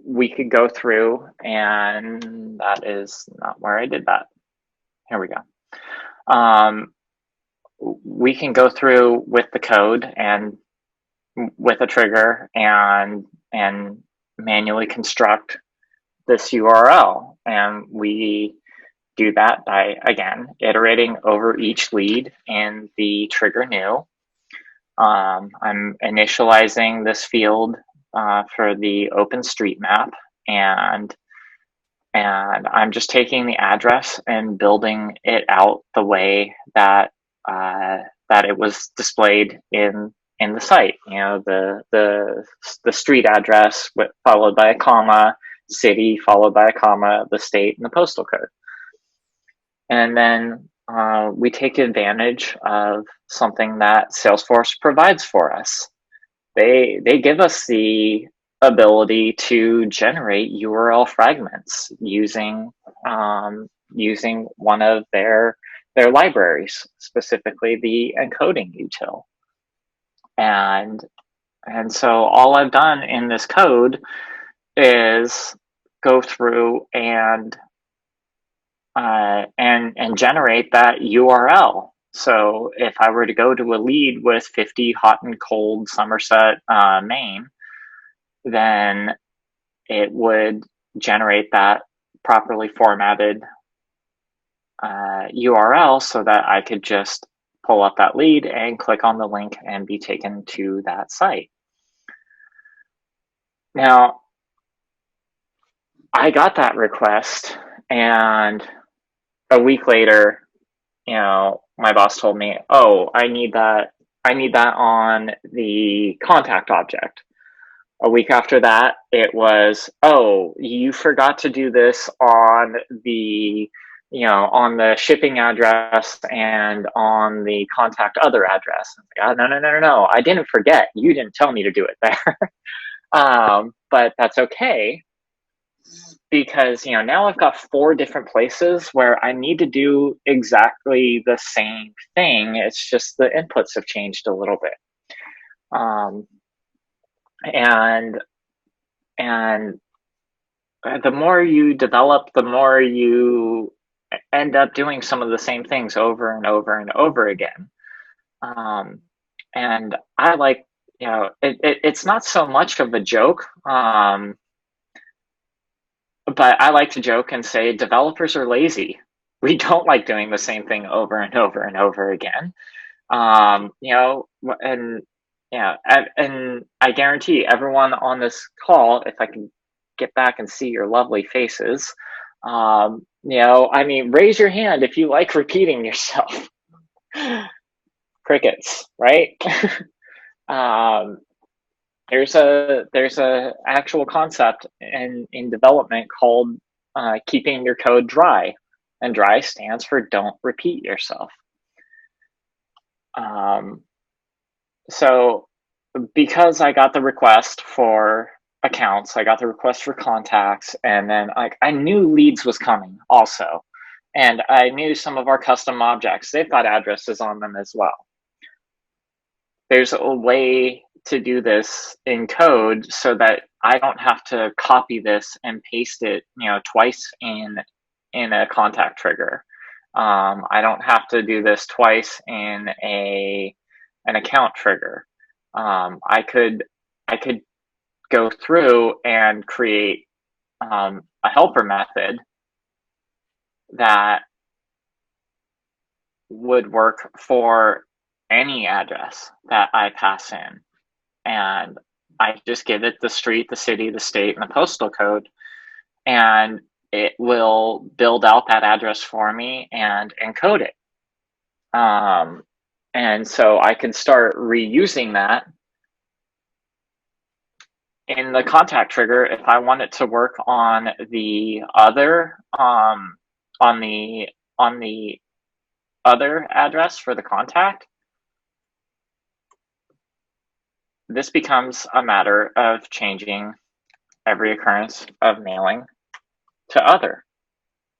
we could go through, and that is not where I did that. Here we go. We can go through with the code and with a trigger and manually construct this URL. And we do that by, again, iterating over each lead in the trigger new. I'm initializing this field for the OpenStreetMap, and I'm just taking the address and building it out the way that it was displayed in the site. The street address followed by a comma, city followed by a comma, the state, and the postal code. And then we take advantage of something that Salesforce provides for us. They give us the ability to generate URL fragments using using one of their libraries, specifically the encoding util. And so all I've done in this code is go through and generate that URL. So if I were to go to a lead with 50 hot and cold Somerset, Maine, then it would generate that properly formatted URL so that I could just pull up that lead and click on the link and be taken to that site. Now, I got that request, and a week later, my boss told me, "Oh, I need that on the contact object." A week after that, it was, "Oh, you forgot to do this on the on the shipping address and on the contact other address." Like, no, I didn't forget. You didn't tell me to do it there. But that's okay, because now I've got 4 different places where I need to do exactly the same thing. It's just the inputs have changed a little bit. And the more you develop, the more you end up doing some of the same things over and over and over again. And I like, it's not so much of a joke, but I like to joke and say developers are lazy. We don't like doing the same thing over and over and over again. And I guarantee everyone on this call, if I can get back and see your lovely faces, raise your hand if you like repeating yourself. Crickets, right? There's a actual concept in development called keeping your code dry, and dry stands for don't repeat yourself. So because I got the request for accounts, I got the request for contacts, and then I knew leads was coming also, and I knew some of our custom objects, they've got addresses on them as well. There's a way to do this in code so that I don't have to copy this and paste it, twice in a contact trigger. I don't have to do this twice in an account trigger. I could go through and create a helper method that would work for any address that I pass in. And I just give it the street, the city, the state, and the postal code, and it will build out that address for me and encode it. And so I can start reusing that in the contact trigger if I want it to work on the other other address for the contact. This becomes a matter of changing every occurrence of mailing to other,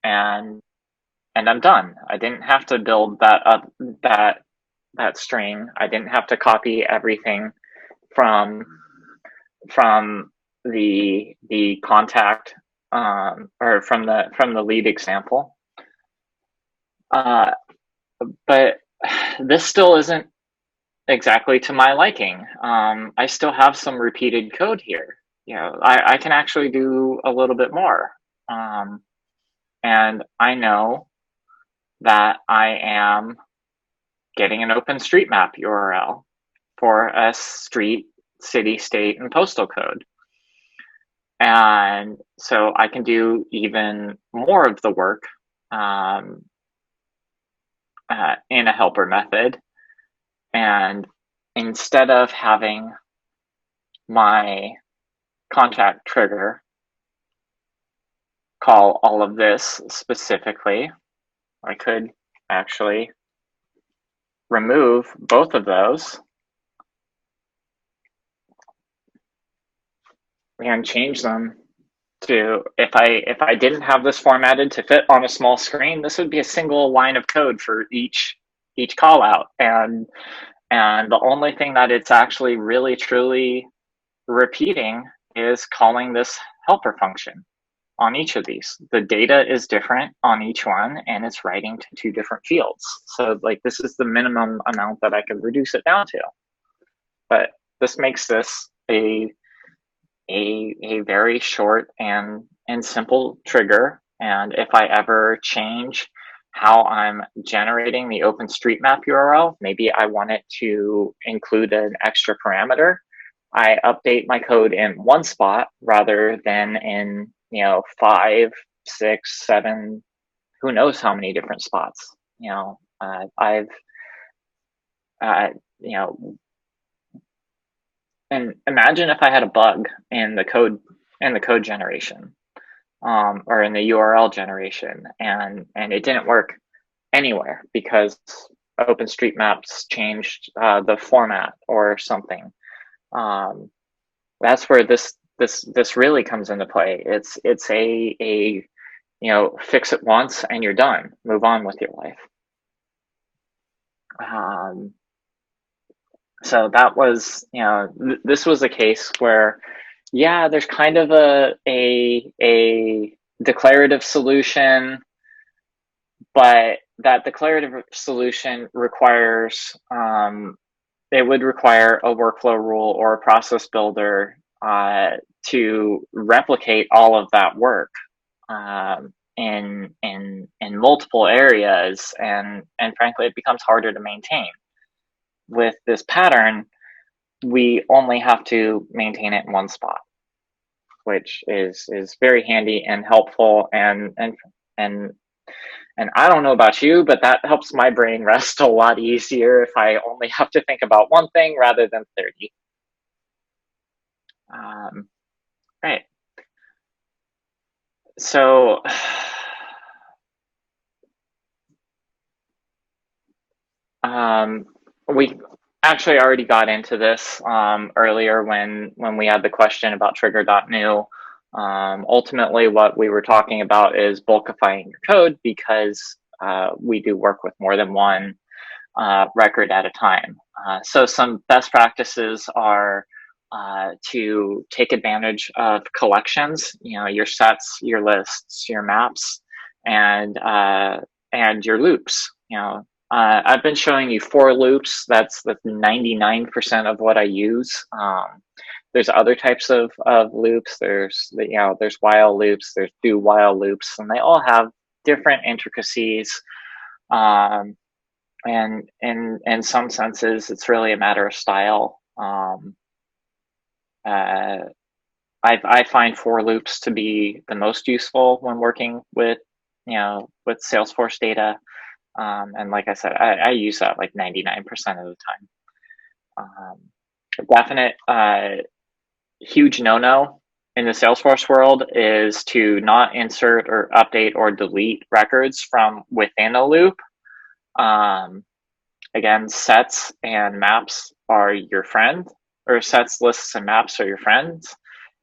and I'm done. I didn't have to build that string. I didn't have to copy everything from the contact or from the lead example. But this still isn't exactly to my liking. I still have some repeated code here. I can actually do a little bit more. And I know that I am getting an OpenStreetMap URL for a street, city, state, and postal code. And so I can do even more of the work in a helper method. And instead of having my contact trigger call all of this specifically, I could actually remove both of those and change them to, if I didn't have this formatted to fit on a small screen, this would be a single line of code for each call out. And the only thing that it's actually really truly repeating is calling this helper function on each of these. The data is different on each one, and it's writing to two different fields. So like, this is the minimum amount that I could reduce it down to. But this makes this a very short and simple trigger. And if I ever change how I'm generating the OpenStreetMap URL, maybe I want it to include an extra parameter, I update my code in one spot rather than in, 5, 6, 7, who knows how many different spots. I've, and imagine if I had a bug in the code generation, or in the URL generation, and it didn't work anywhere because OpenStreetMaps changed the format or something. That's where this really comes into play. It's a fix it once and you're done. Move on with your life. So that was, this was a case where, yeah, there's kind of a declarative solution, but that declarative solution requires, it would require a workflow rule or a process builder to replicate all of that work in multiple areas, and frankly, it becomes harder to maintain. With this pattern, we only have to maintain it in one spot, which is very handy and helpful. And I don't know about you, but that helps my brain rest a lot easier if I only have to think about one thing rather than 30. Right. So we actually already got into this earlier when we had the question about trigger.new. Ultimately, what we were talking about is bulkifying your code, because we do work with more than one record at a time. So some best practices are to take advantage of collections, your sets, your lists, your maps, and your loops. I've been showing you for loops. That's 99% of what I use. There's other types of loops. There's there's while loops. There's do while loops, and they all have different intricacies. And in some senses, it's really a matter of style. I find for loops to be the most useful when working with with Salesforce data. And like I said, I use that like 99% of the time. Definite huge no-no in the Salesforce world is to not insert or update or delete records from within a loop. Again, sets and maps are your friend, or sets, lists, and maps are your friends.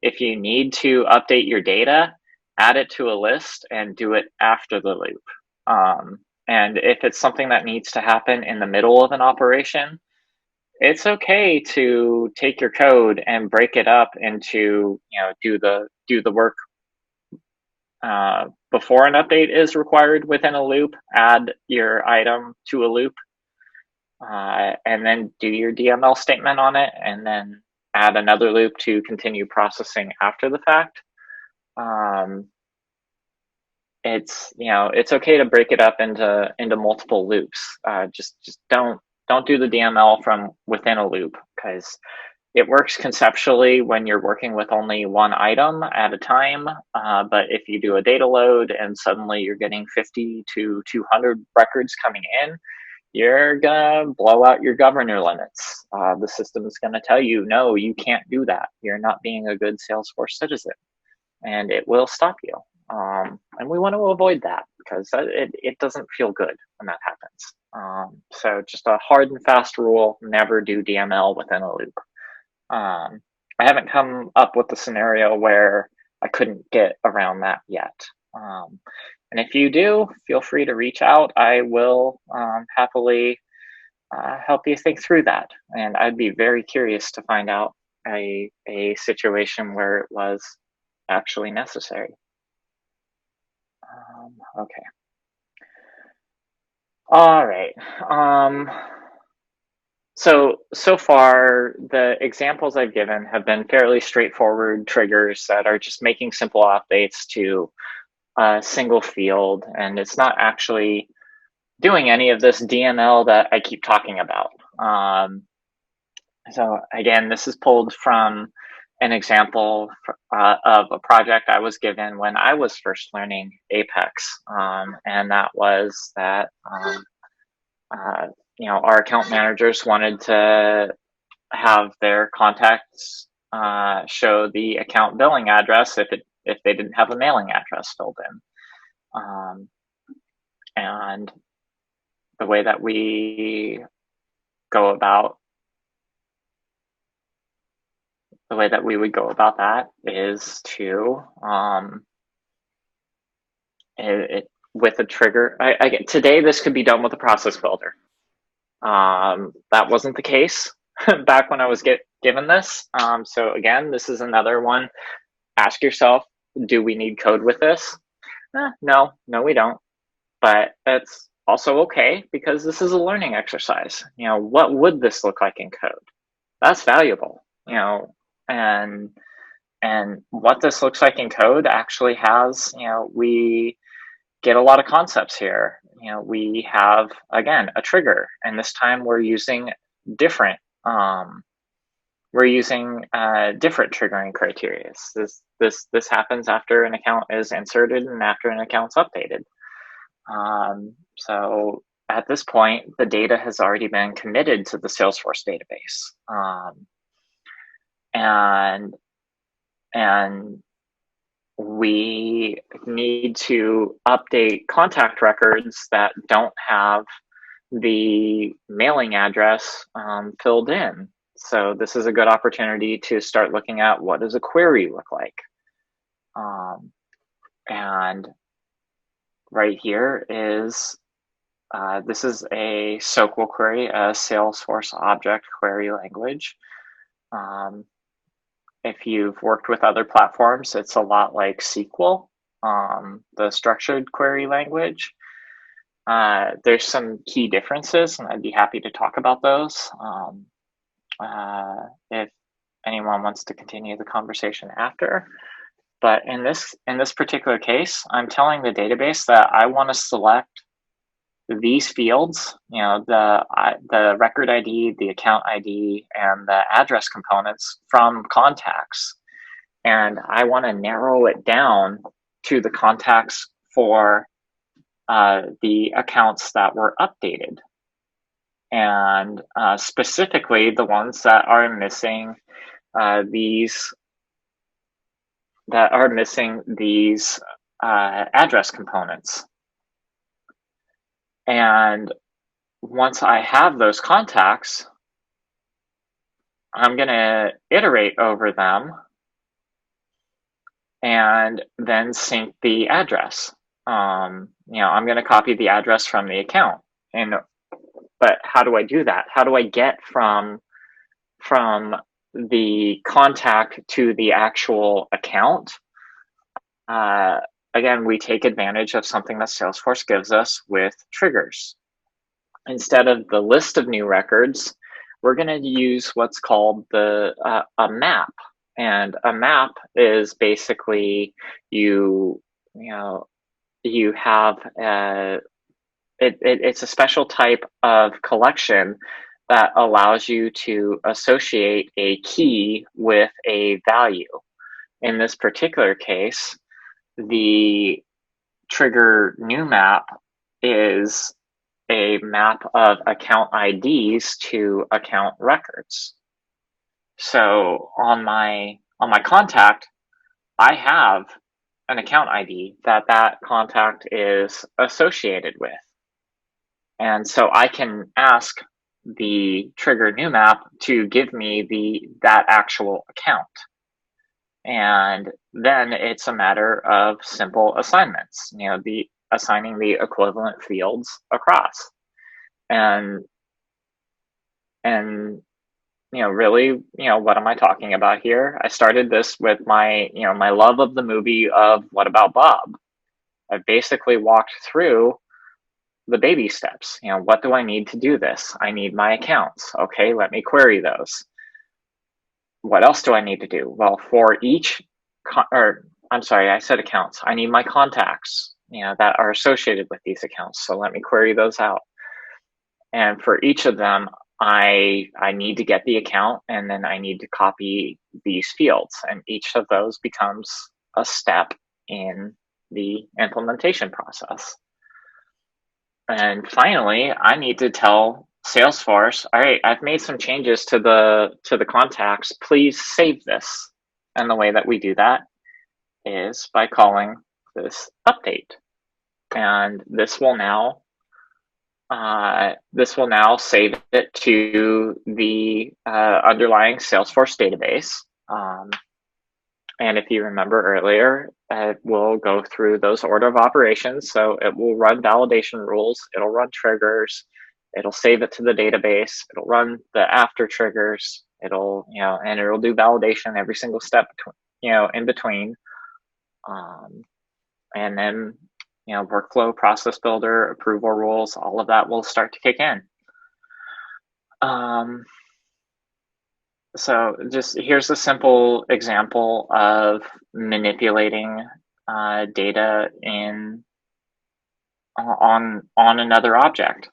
If you need to update your data, add it to a list and do it after the loop. And if it's something that needs to happen in the middle of an operation, it's okay to take your code and break it up into, do the work before an update is required within a loop, add your item to a loop, and then do your DML statement on it, and then add another loop to continue processing after the fact. It's okay to break it up into multiple loops. Just don't do the DML from within a loop, because it works conceptually when you're working with only one item at a time. But if you do a data load and suddenly you're getting 50 to 200 records coming in, you're gonna blow out your governor limits. The system is gonna tell you, no, you can't do that. You're not being a good Salesforce citizen, and it will stop you. And we want to avoid that, because it doesn't feel good when that happens. So just a hard and fast rule: never do DML within a loop. I haven't come up with a scenario where I couldn't get around that yet. And if you do, feel free to reach out. I will happily help you think through that. And I'd be very curious to find out a situation where it was actually necessary. Okay. All right. So far, the examples I've given have been fairly straightforward triggers that are just making simple updates to a single field, and it's not actually doing any of this DML that I keep talking about. So again, this is pulled from an example of a project I was given when I was first learning Apex, and that was that our account managers wanted to have their contacts show the account billing address if they didn't have a mailing address filled in, and the way that we go about that is to with a trigger. Today this could be done with a process builder. That wasn't the case back when I was given this. So again, this is another one. Ask yourself, do we need code with this? No, we don't. But that's also okay, because this is a learning exercise. What would this look like in code? That's valuable. And what this looks like in code actually has, we get a lot of concepts here. We have, again, a trigger, and this time we're using different different triggering criteria. This happens after an account is inserted and after an account's updated. So at this point, the data has already been committed to the Salesforce database, and we need to update contact records that don't have the mailing address filled in. So this is a good opportunity to start looking at, what does a query look like? And right here is, this is a SOQL query, a Salesforce object query language. If you've worked with other platforms, it's a lot like SQL, the structured query language. There's some key differences, and I'd be happy to talk about those if anyone wants to continue the conversation after. But in this particular case, I'm telling the database that I want to select these fields, the record ID, the account ID, and the address components from contacts. And I want to narrow it down to the contacts for the accounts that were updated. And specifically the ones that are missing these address components. And once I have those contacts, I'm going to iterate over them and then sync the address. I'm going to copy the address from the account. But how do I do that? How do I get from the contact to the actual account? Again, we take advantage of something that Salesforce gives us with triggers. Instead of the list of new records, we're going to use what's called a map. And a map is basically you have it's a special type of collection that allows you to associate a key with a value. In this particular case, the trigger new map is a map of account IDs to account records. So on my contact, I have an account ID that contact is associated with. And so I can ask the trigger new map to give me that actual account. And then it's a matter of simple assignments, assigning the equivalent fields across. And really, what am I talking about here? I started this with my love of the movie of What About Bob? I basically walked through the baby steps. What do I need to do this? I need my accounts. Okay, let me query those. What else do I need to do? Well, for each, I said accounts. I need my contacts, that are associated with these accounts. So let me query those out. And for each of them, I need to get the account, and then I need to copy these fields. And each of those becomes a step in the implementation process. And finally, I need to tell Salesforce, all right, I've made some changes to the contacts. Please save this. And the way that we do that is by calling this update. And this will now save it to the underlying Salesforce database. And if you remember earlier, it will go through those order of operations. So it will run validation rules, it'll run triggers, it'll save it to the database, it'll run the after triggers, it'll do validation every single step in between. And then, workflow, process builder, approval rules, all of that will start to kick in. So just here's a simple example of manipulating data on another object.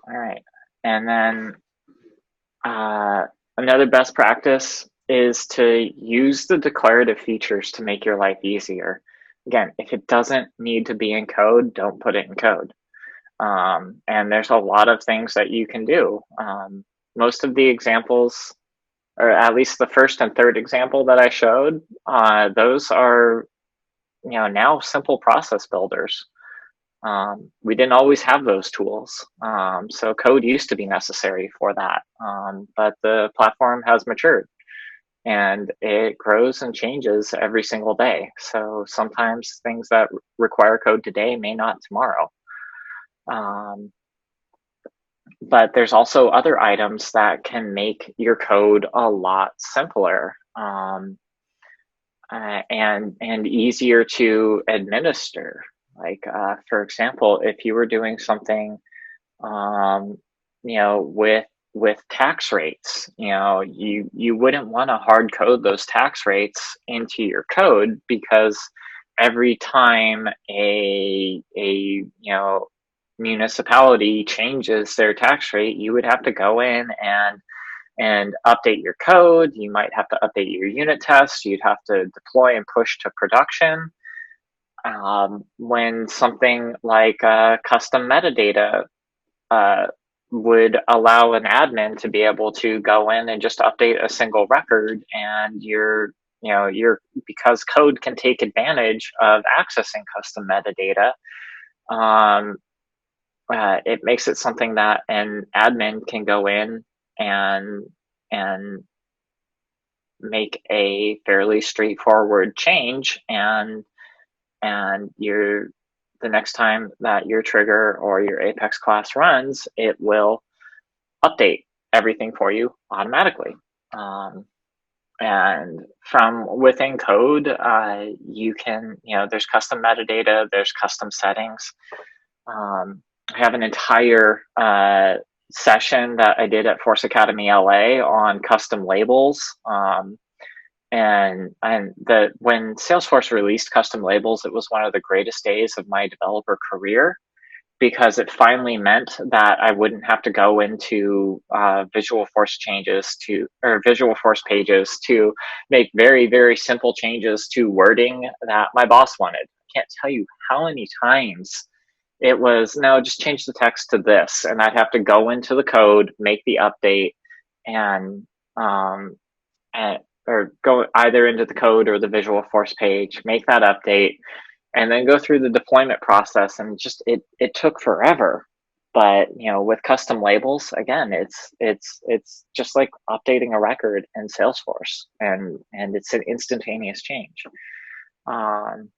All right, and then another best practice is to use the declarative features to make your life easier. Again, if it doesn't need to be in code, don't put it in code. And there's a lot of things that you can do. Most of the examples, or at least the first and third example that I showed, those are now simple process builders. We didn't always have those tools, so code used to be necessary for that, but the platform has matured and it grows and changes every single day. So sometimes things that require code today may not tomorrow. But there's also other items that can make your code a lot simpler and easier to administer. Like, for example, if you were doing something, with tax rates, you wouldn't want to hard code those tax rates into your code, because every time a municipality changes their tax rate, you would have to go in and update your code. You might have to update your unit tests. You'd have to deploy and push to production. When something like custom metadata would allow an admin to be able to go in and just update a single record, and because code can take advantage of accessing custom metadata, it makes it something that an admin can go in and make a fairly straightforward change, and the next time that your trigger or your Apex class runs, it will update everything for you automatically. And from within code, you can, there's custom metadata, there's custom settings. I have an entire session that I did at Force Academy LA on custom labels. And when Salesforce released custom labels, it was one of the greatest days of my developer career, because it finally meant that I wouldn't have to go into Visual Force pages to make very, very simple changes to wording that my boss wanted. I can't tell you how many times it was, no, just change the text to this, and I'd have to go into the code, make the update, or go either into the code or the Visual Force page, make that update, and then go through the deployment process. And just it took forever. But with custom labels, again, it's just like updating a record in Salesforce, and it's an instantaneous change. And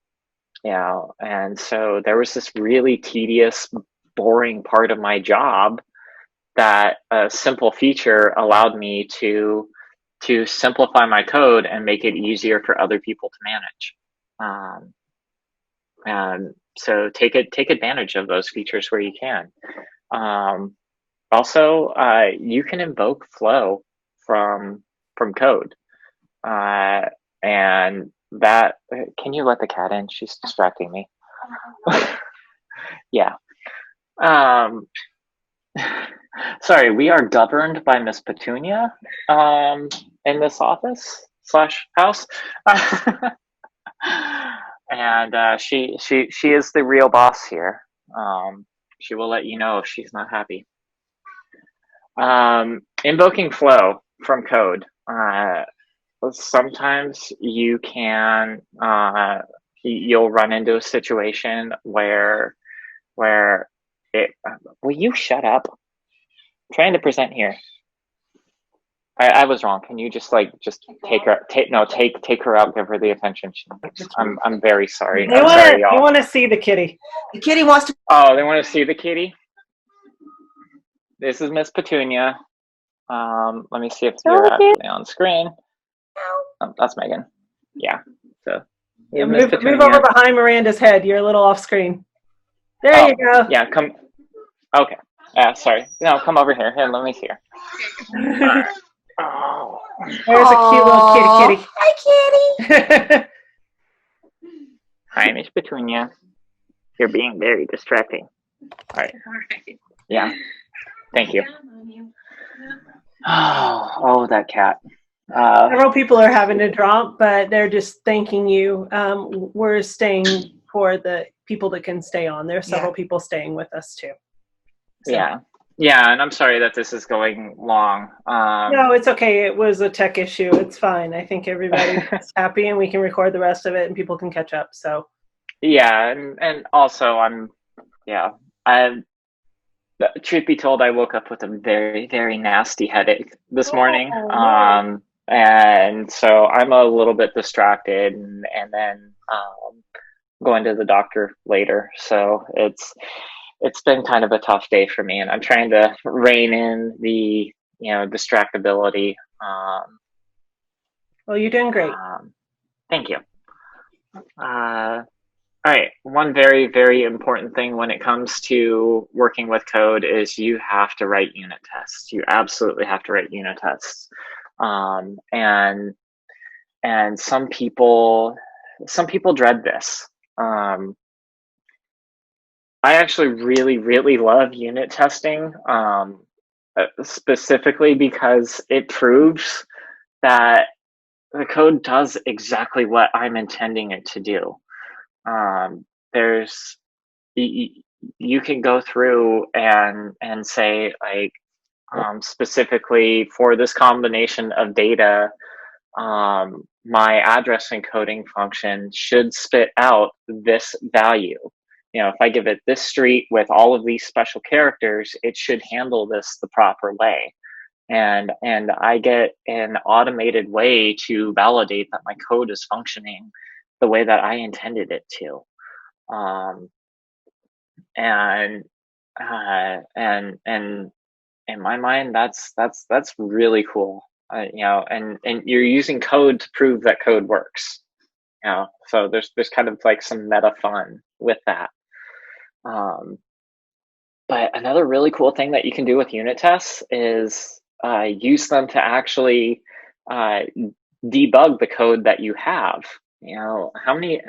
so there was this really tedious, boring part of my job that a simple feature allowed me to simplify my code and make it easier for other people to manage. And so take advantage of those features where you can. Also, you can invoke flow from code, and that. Can you let the cat in? She's distracting me. Yeah. Sorry, we are governed by Miss Petunia in this office / house. And she is the real boss here. She will let you know if she's not happy. Invoking flow from code. Sometimes you can you'll run into a situation where it. Will you shut up? I'm trying to present here. I was wrong. Can you just take her out, give her the attention? I'm very sorry. They want to see the kitty. The kitty wants to. Oh, they want to see the kitty. This is Miss Petunia. Let me see if you're actually on screen. Oh, that's Megan. Yeah. So move over behind Miranda's head. You're a little off screen. There you go. Yeah, come. Okay. Sorry. No, come over here. Here, let me see her. Right. Oh. There's a cute little kitty. Hi, kitty. Hi, Miss Petunia. You're being very distracting. All right. Yeah. Thank you. Oh, that cat. Several people are having to drop, but they're just thanking you. We're staying for the people that can stay on. There's several people staying with us too. So. Yeah, and I'm sorry that this is going long. No, it's okay. It was a tech issue. It's fine. I think everybody's happy, and we can record the rest of it, and people can catch up. So. Yeah, and also truth be told, I woke up with a very, very nasty headache this morning. No. And so I'm a little bit distracted, and then going to the doctor later. So it's been kind of a tough day for me, and I'm trying to rein in the distractibility. Well, you're doing great. Thank you. All right. One very, very important thing when it comes to working with code is you have to write unit tests. You absolutely have to write unit tests. And some people dread this. I actually really, really love unit testing, specifically because it proves that the code does exactly what I'm intending it to do. You can go through and say, like, specifically for this combination of data, my address encoding function should spit out this value. If I give it this street with all of these special characters, it should handle this the proper way. And I get an automated way to validate that my code is functioning the way that I intended it to. And in my mind, that's really cool. And you're using code to prove that code works. So there's kind of like some meta fun with that. But another really cool thing that you can do with unit tests is use them to actually debug the code that you have. How many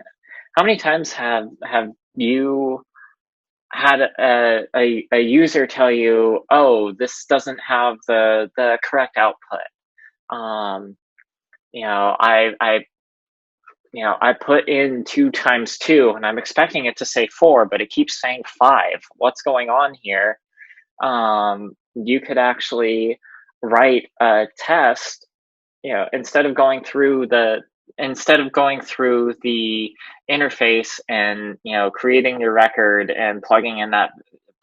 times have you had a user tell you, oh, this doesn't have the correct output? I put in 2 times 2 and I'm expecting it to say 4, but it keeps saying 5. What's going on here? You could actually write a test, instead of going through the interface and creating your record and plugging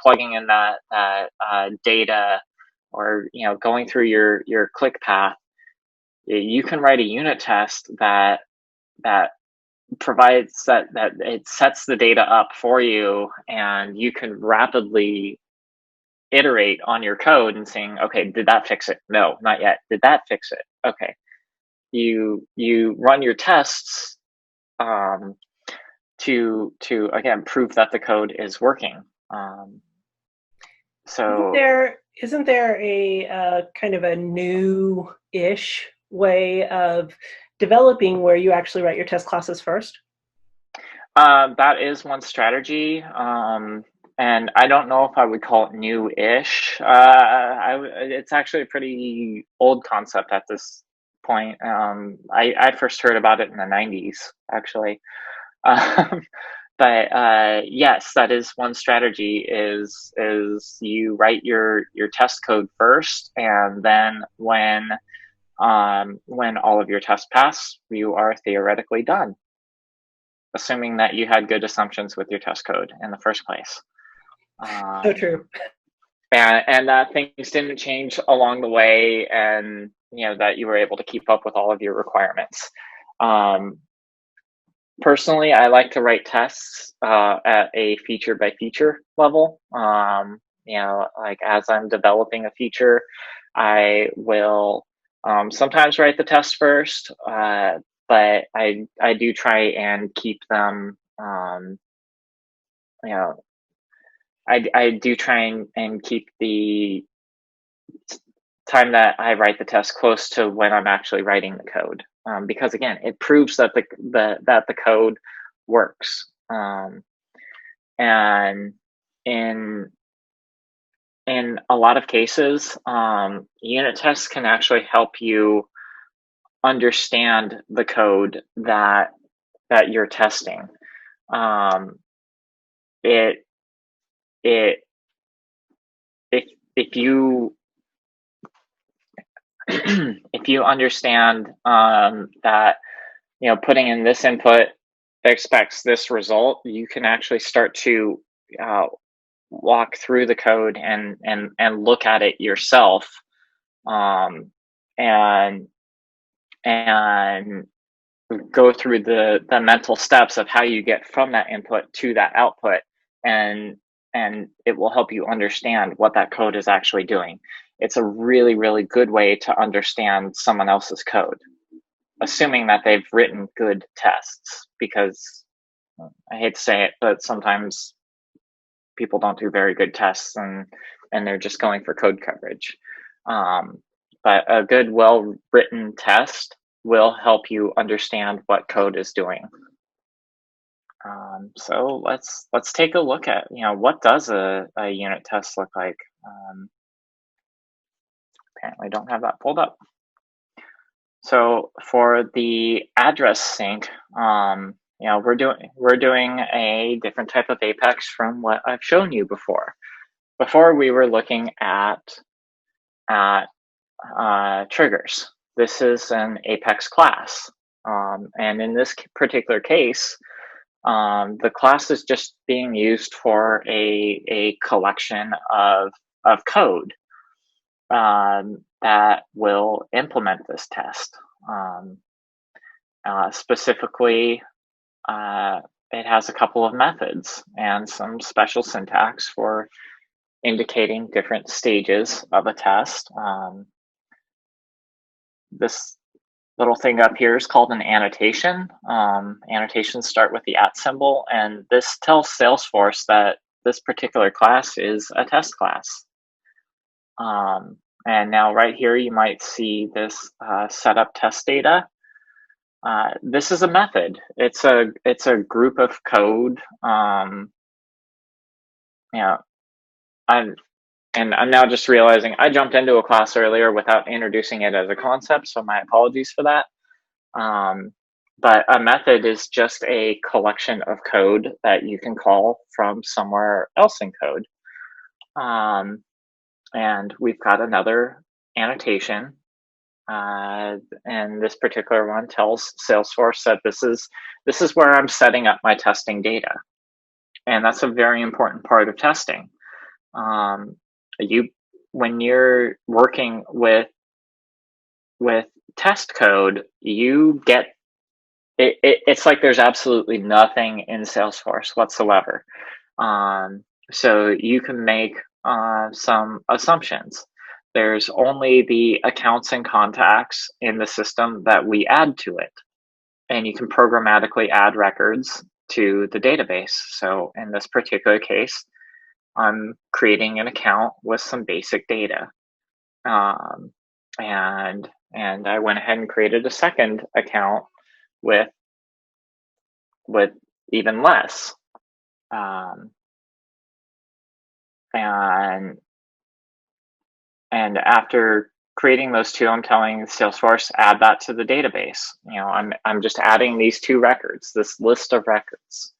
plugging in that data, or going through your click path, you can write a unit test that provides that it sets the data up for you, and you can rapidly iterate on your code and saying, okay, did that fix it? No, not yet. Did that fix it? Okay. You run your tests to again prove that the code is working. So isn't there a kind of a new-ish way of developing where you actually write your test classes first? That is one strategy. And I don't know if I would call it new-ish. It's actually a pretty old concept at this point. I first heard about it in the 90s, actually. But yes, that is one strategy, is you write your test code first, and then when all of your tests pass, you are theoretically done, assuming that you had good assumptions with your test code in the first place. So true. And that things didn't change along the way, and that you were able to keep up with all of your requirements. Personally, I like to write tests at a feature by feature level. Like as I'm developing a feature, I will sometimes write the test first, but I do try and keep them. I do try and keep the time that I write the test close to when I'm actually writing the code, because again, it proves that the code works. And in a lot of cases, unit tests can actually help you understand the code that you're testing. If you if you understand that putting in this input expects this result, you can actually start to walk through the code and look at it yourself, and go through the mental steps of how you get from that input to that output, and it will help you understand what that code is actually doing. It's a really, really good way to understand someone else's code, assuming that they've written good tests, because I hate to say it, but sometimes people don't do very good tests, and they're just going for code coverage. But a good, well-written test will help you understand what code is doing. So let's take a look at what does a unit test look like. Apparently don't have that pulled up. So for the address sync, we're doing a different type of Apex from what I've shown you before. Before we were looking at triggers. This is an Apex class, and in this particular case, the class is just being used for a collection of code that will implement this test. Specifically, it has a couple of methods and some special syntax for indicating different stages of a test. This little thing up here is called an annotation. Annotations start with the @ symbol, and this tells Salesforce that this particular class is a test class. And now right here, you might see this setup test data. This is a method. It's a group of code. I'm now just realizing I jumped into a class earlier without introducing it as a concept, so my apologies for that. But a method is just a collection of code that you can call from somewhere else in code. And we've got another annotation. And this particular one tells Salesforce that this is where I'm setting up my testing data. And that's a very important part of testing. when you're working with test code, you get it's like there's absolutely nothing in Salesforce whatsoever. So you can make some assumptions. There's only the accounts and contacts in the system that we add to it. And you can programmatically add records to the database. So in this particular case, I'm creating an account with some basic data. And I went ahead and created a second account with even less. And after creating those two, I'm telling Salesforce, add that to the database. I'm just adding these two records, this list of records.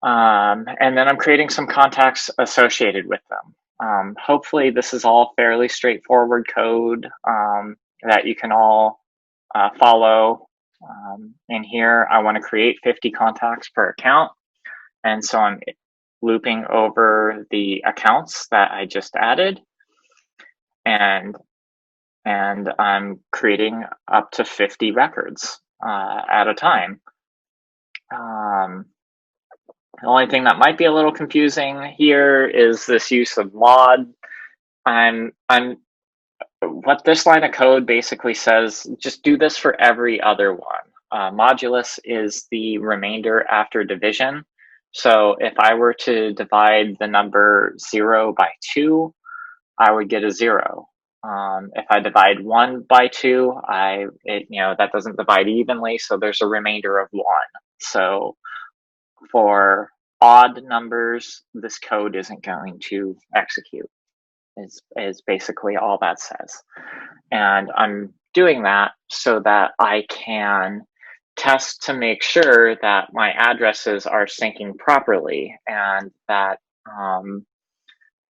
And then I'm creating some contacts associated with them. Hopefully this is all fairly straightforward code that you can all follow. In here, I want to create 50 contacts per account. And so I'm looping over the accounts that I just added. And I'm creating up to 50 records at a time. The only thing that might be a little confusing here is this use of mod. What this line of code basically says, just do this for every other one. Modulus is the remainder after division. So if I were to divide the number 0 by 2, I would get a 0. If I divide 1 by 2, that doesn't divide evenly, so there's a remainder of 1. So for odd numbers, this code isn't going to execute, is basically all that says. And I'm doing that so that I can test to make sure that my addresses are syncing properly and that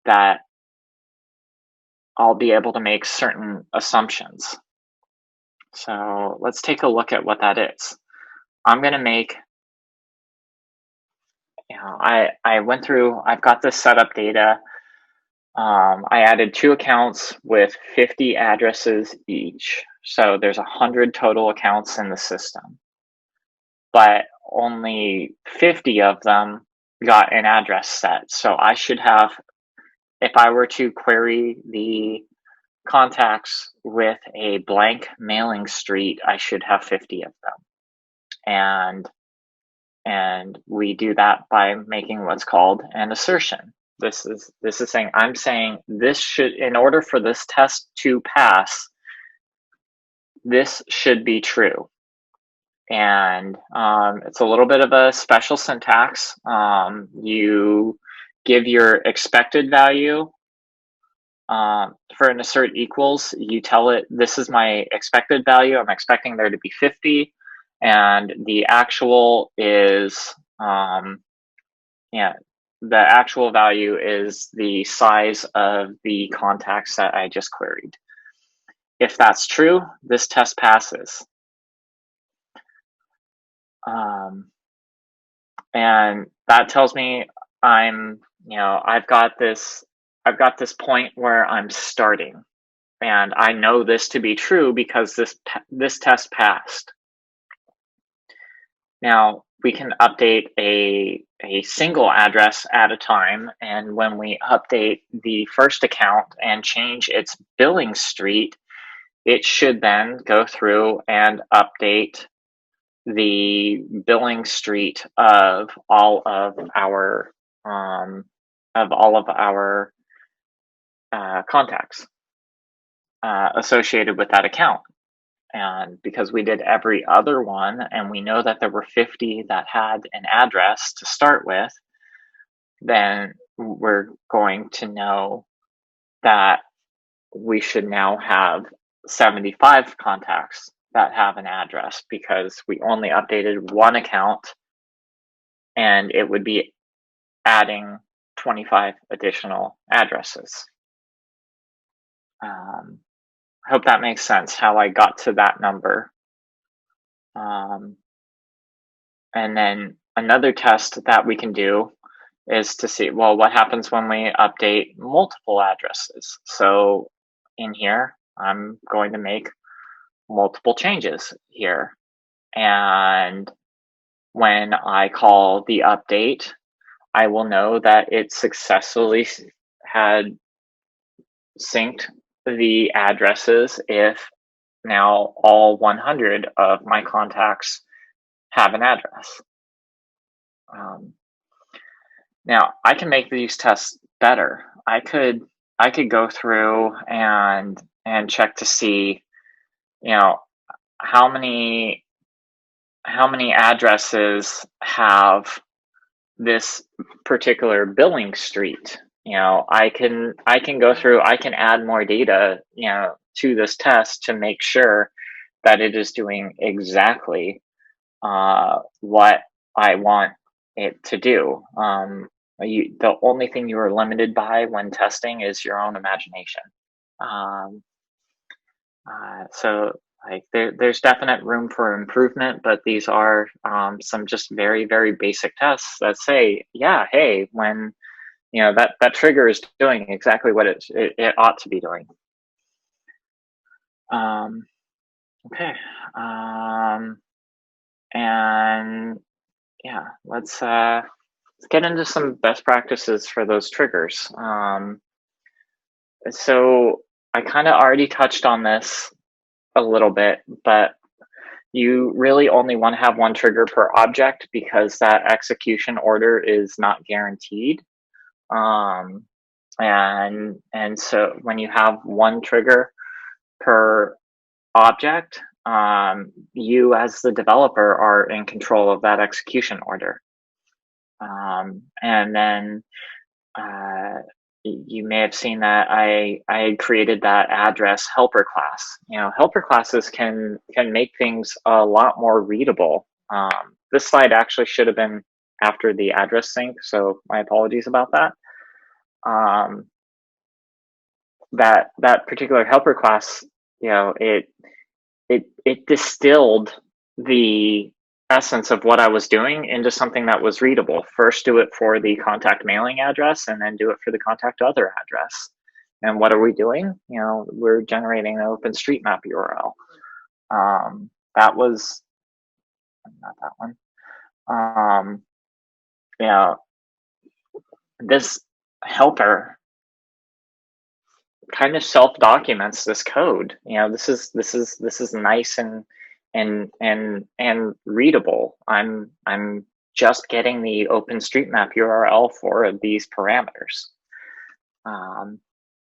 that I'll be able to make certain assumptions. So let's take a look at what that is. I'm going to make, I went through, I've got this setup data. I added 2 accounts with 50 addresses each. So there's 100 total accounts in the system, but only 50 of them got an address set. So I should have, if I were to query the contacts with a blank mailing street, I should have 50 of them. And we do that by making what's called an assertion. This is saying, I'm saying this should, in order for this test to pass, this should be true. And it's a little bit of a special syntax. You give your expected value for an assert equals, you tell it, this is my expected value. I'm expecting there to be 50. And the actual is, the actual value is the size of the contacts that I just queried. If that's true, this test passes. And that tells me I've got this point where I'm starting, and I know this to be true because this test passed. Now we can update a single address at a time, and when we update the first account and change its billing street, it should then go through and update the billing street of all of our contacts associated with that account. And because we did every other one, and we know that there were 50 that had an address to start with, then we're going to know that we should now have 75 contacts that have an address, because we only updated one account and it would be adding 25 additional addresses. I hope that makes sense, how I got to that number. And then another test that we can do is to see, well, what happens when we update multiple addresses? So in here, I'm going to make multiple changes here. And when I call the update, I will know that it successfully had synced the addresses if now all 100 of my contacts have an address. Now I can make these tests better. I could go through and check to see, how many addresses have this particular billing street. I can go through, I can add more data, to this test to make sure that it is doing exactly what I want it to do. The only thing you are limited by when testing is your own imagination. So like there's definite room for improvement, but these are some just very, very basic tests that say, yeah, hey, when that trigger is doing exactly what it ought to be doing. Okay, and yeah, let's get into some best practices for those triggers. So I kind of already touched on this a little bit, but you really only want to have one trigger per object because that execution order is not guaranteed. And so when you have one trigger per object, you as the developer are in control of that execution order. And then you may have seen that I created that address helper class. Helper classes can make things a lot more readable. This slide actually should have been after the address sync, so my apologies about that. That particular helper class, it distilled the essence of what I was doing into something that was readable. First, do it for the contact mailing address, and then do it for the contact other address. And what are we doing? We're generating an OpenStreetMap URL. That was not that one. This helper kind of self-documents this code. This is nice and readable. I'm just getting the OpenStreetMap URL for these parameters.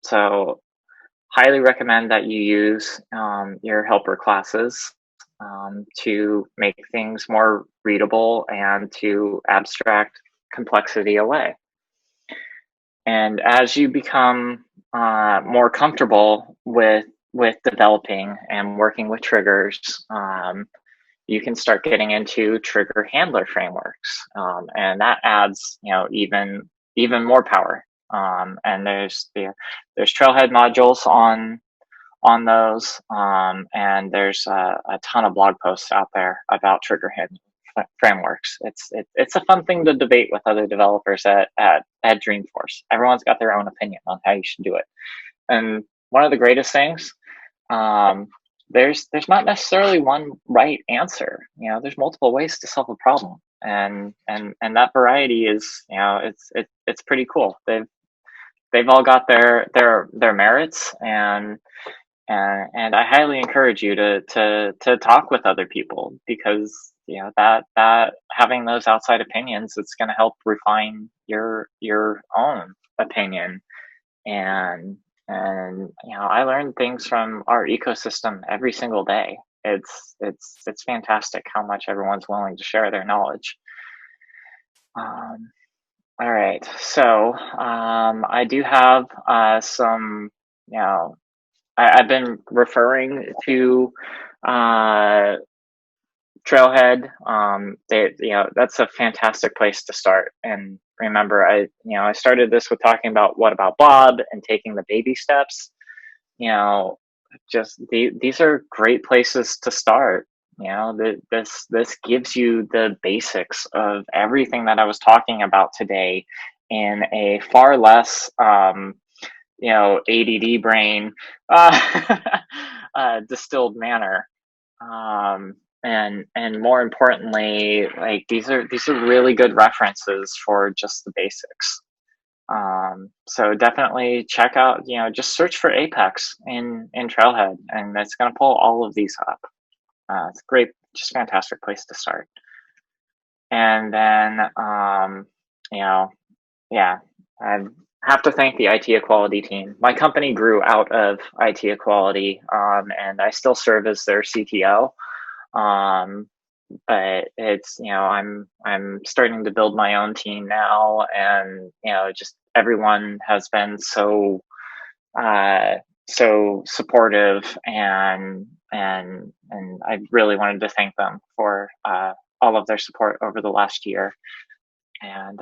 So highly recommend that you use your helper classes to make things more readable and to abstract complexity away. And as you become more comfortable with developing and working with triggers, you can start getting into trigger handler frameworks, and that adds even more power. And there's Trailhead modules on those, and there's a ton of blog posts out there about trigger handler frameworks. It's a fun thing to debate with other developers at Dreamforce. Everyone's got their own opinion on how you should do it. And one of the greatest things, there's not necessarily one right answer. There's multiple ways to solve a problem, and that variety is it's pretty cool. They've all got their merits, and I highly encourage you to talk with other people, because that having those outside opinions, it's going to help refine your own opinion. And I learn things from our ecosystem every single day. It's fantastic how much everyone's willing to share their knowledge. All right, so I do have some, I've been referring to Trailhead. That's a fantastic place to start. And remember, I started this with talking about what about Bob and taking the baby steps. Just these are great places to start. This gives you the basics of everything that I was talking about today in a far less, ADD brain, distilled manner. And more importantly, like these are really good references for just the basics. So definitely check out, just search for Apex in Trailhead, and it's going to pull all of these up. It's a great, just fantastic place to start. And then, yeah, I have to thank the IT equality team. My company grew out of IT equality, and I still serve as their CTO. But it's, I'm starting to build my own team now, and just everyone has been so supportive, and I really wanted to thank them for all of their support over the last year. And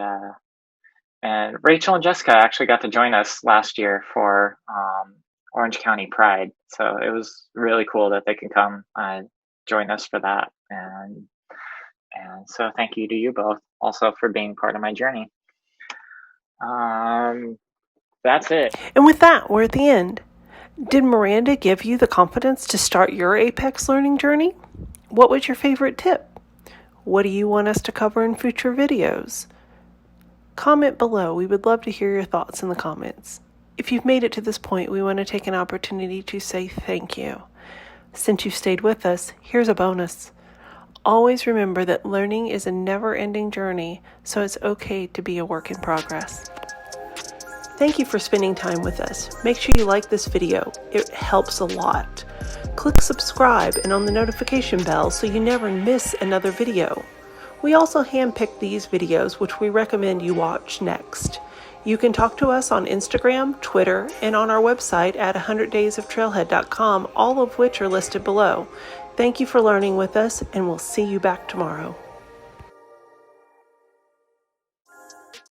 Rachel and Jessica actually got to join us last year for Orange County Pride, so it was really cool that they can come join us for that. And so thank you to you both also for being part of my journey. That's it. And with that, we're at the end. Did Miranda give you the confidence to start your Apex learning journey? What was your favorite tip? What do you want us to cover in future videos? Comment below. We would love to hear your thoughts in the comments. If you've made it to this point, we want to take an opportunity to say thank you. Since you've stayed with us, here's a bonus. Always remember that learning is a never-ending journey, so it's okay to be a work in progress. Thank you for spending time with us. Make sure you like this video. It helps a lot. Click subscribe and on the notification bell so you never miss another video. We also handpick these videos, which we recommend you watch next. You can talk to us on Instagram, Twitter, and on our website at 100daysoftrailhead.com, all of which are listed below. Thank you for learning with us, and we'll see you back tomorrow.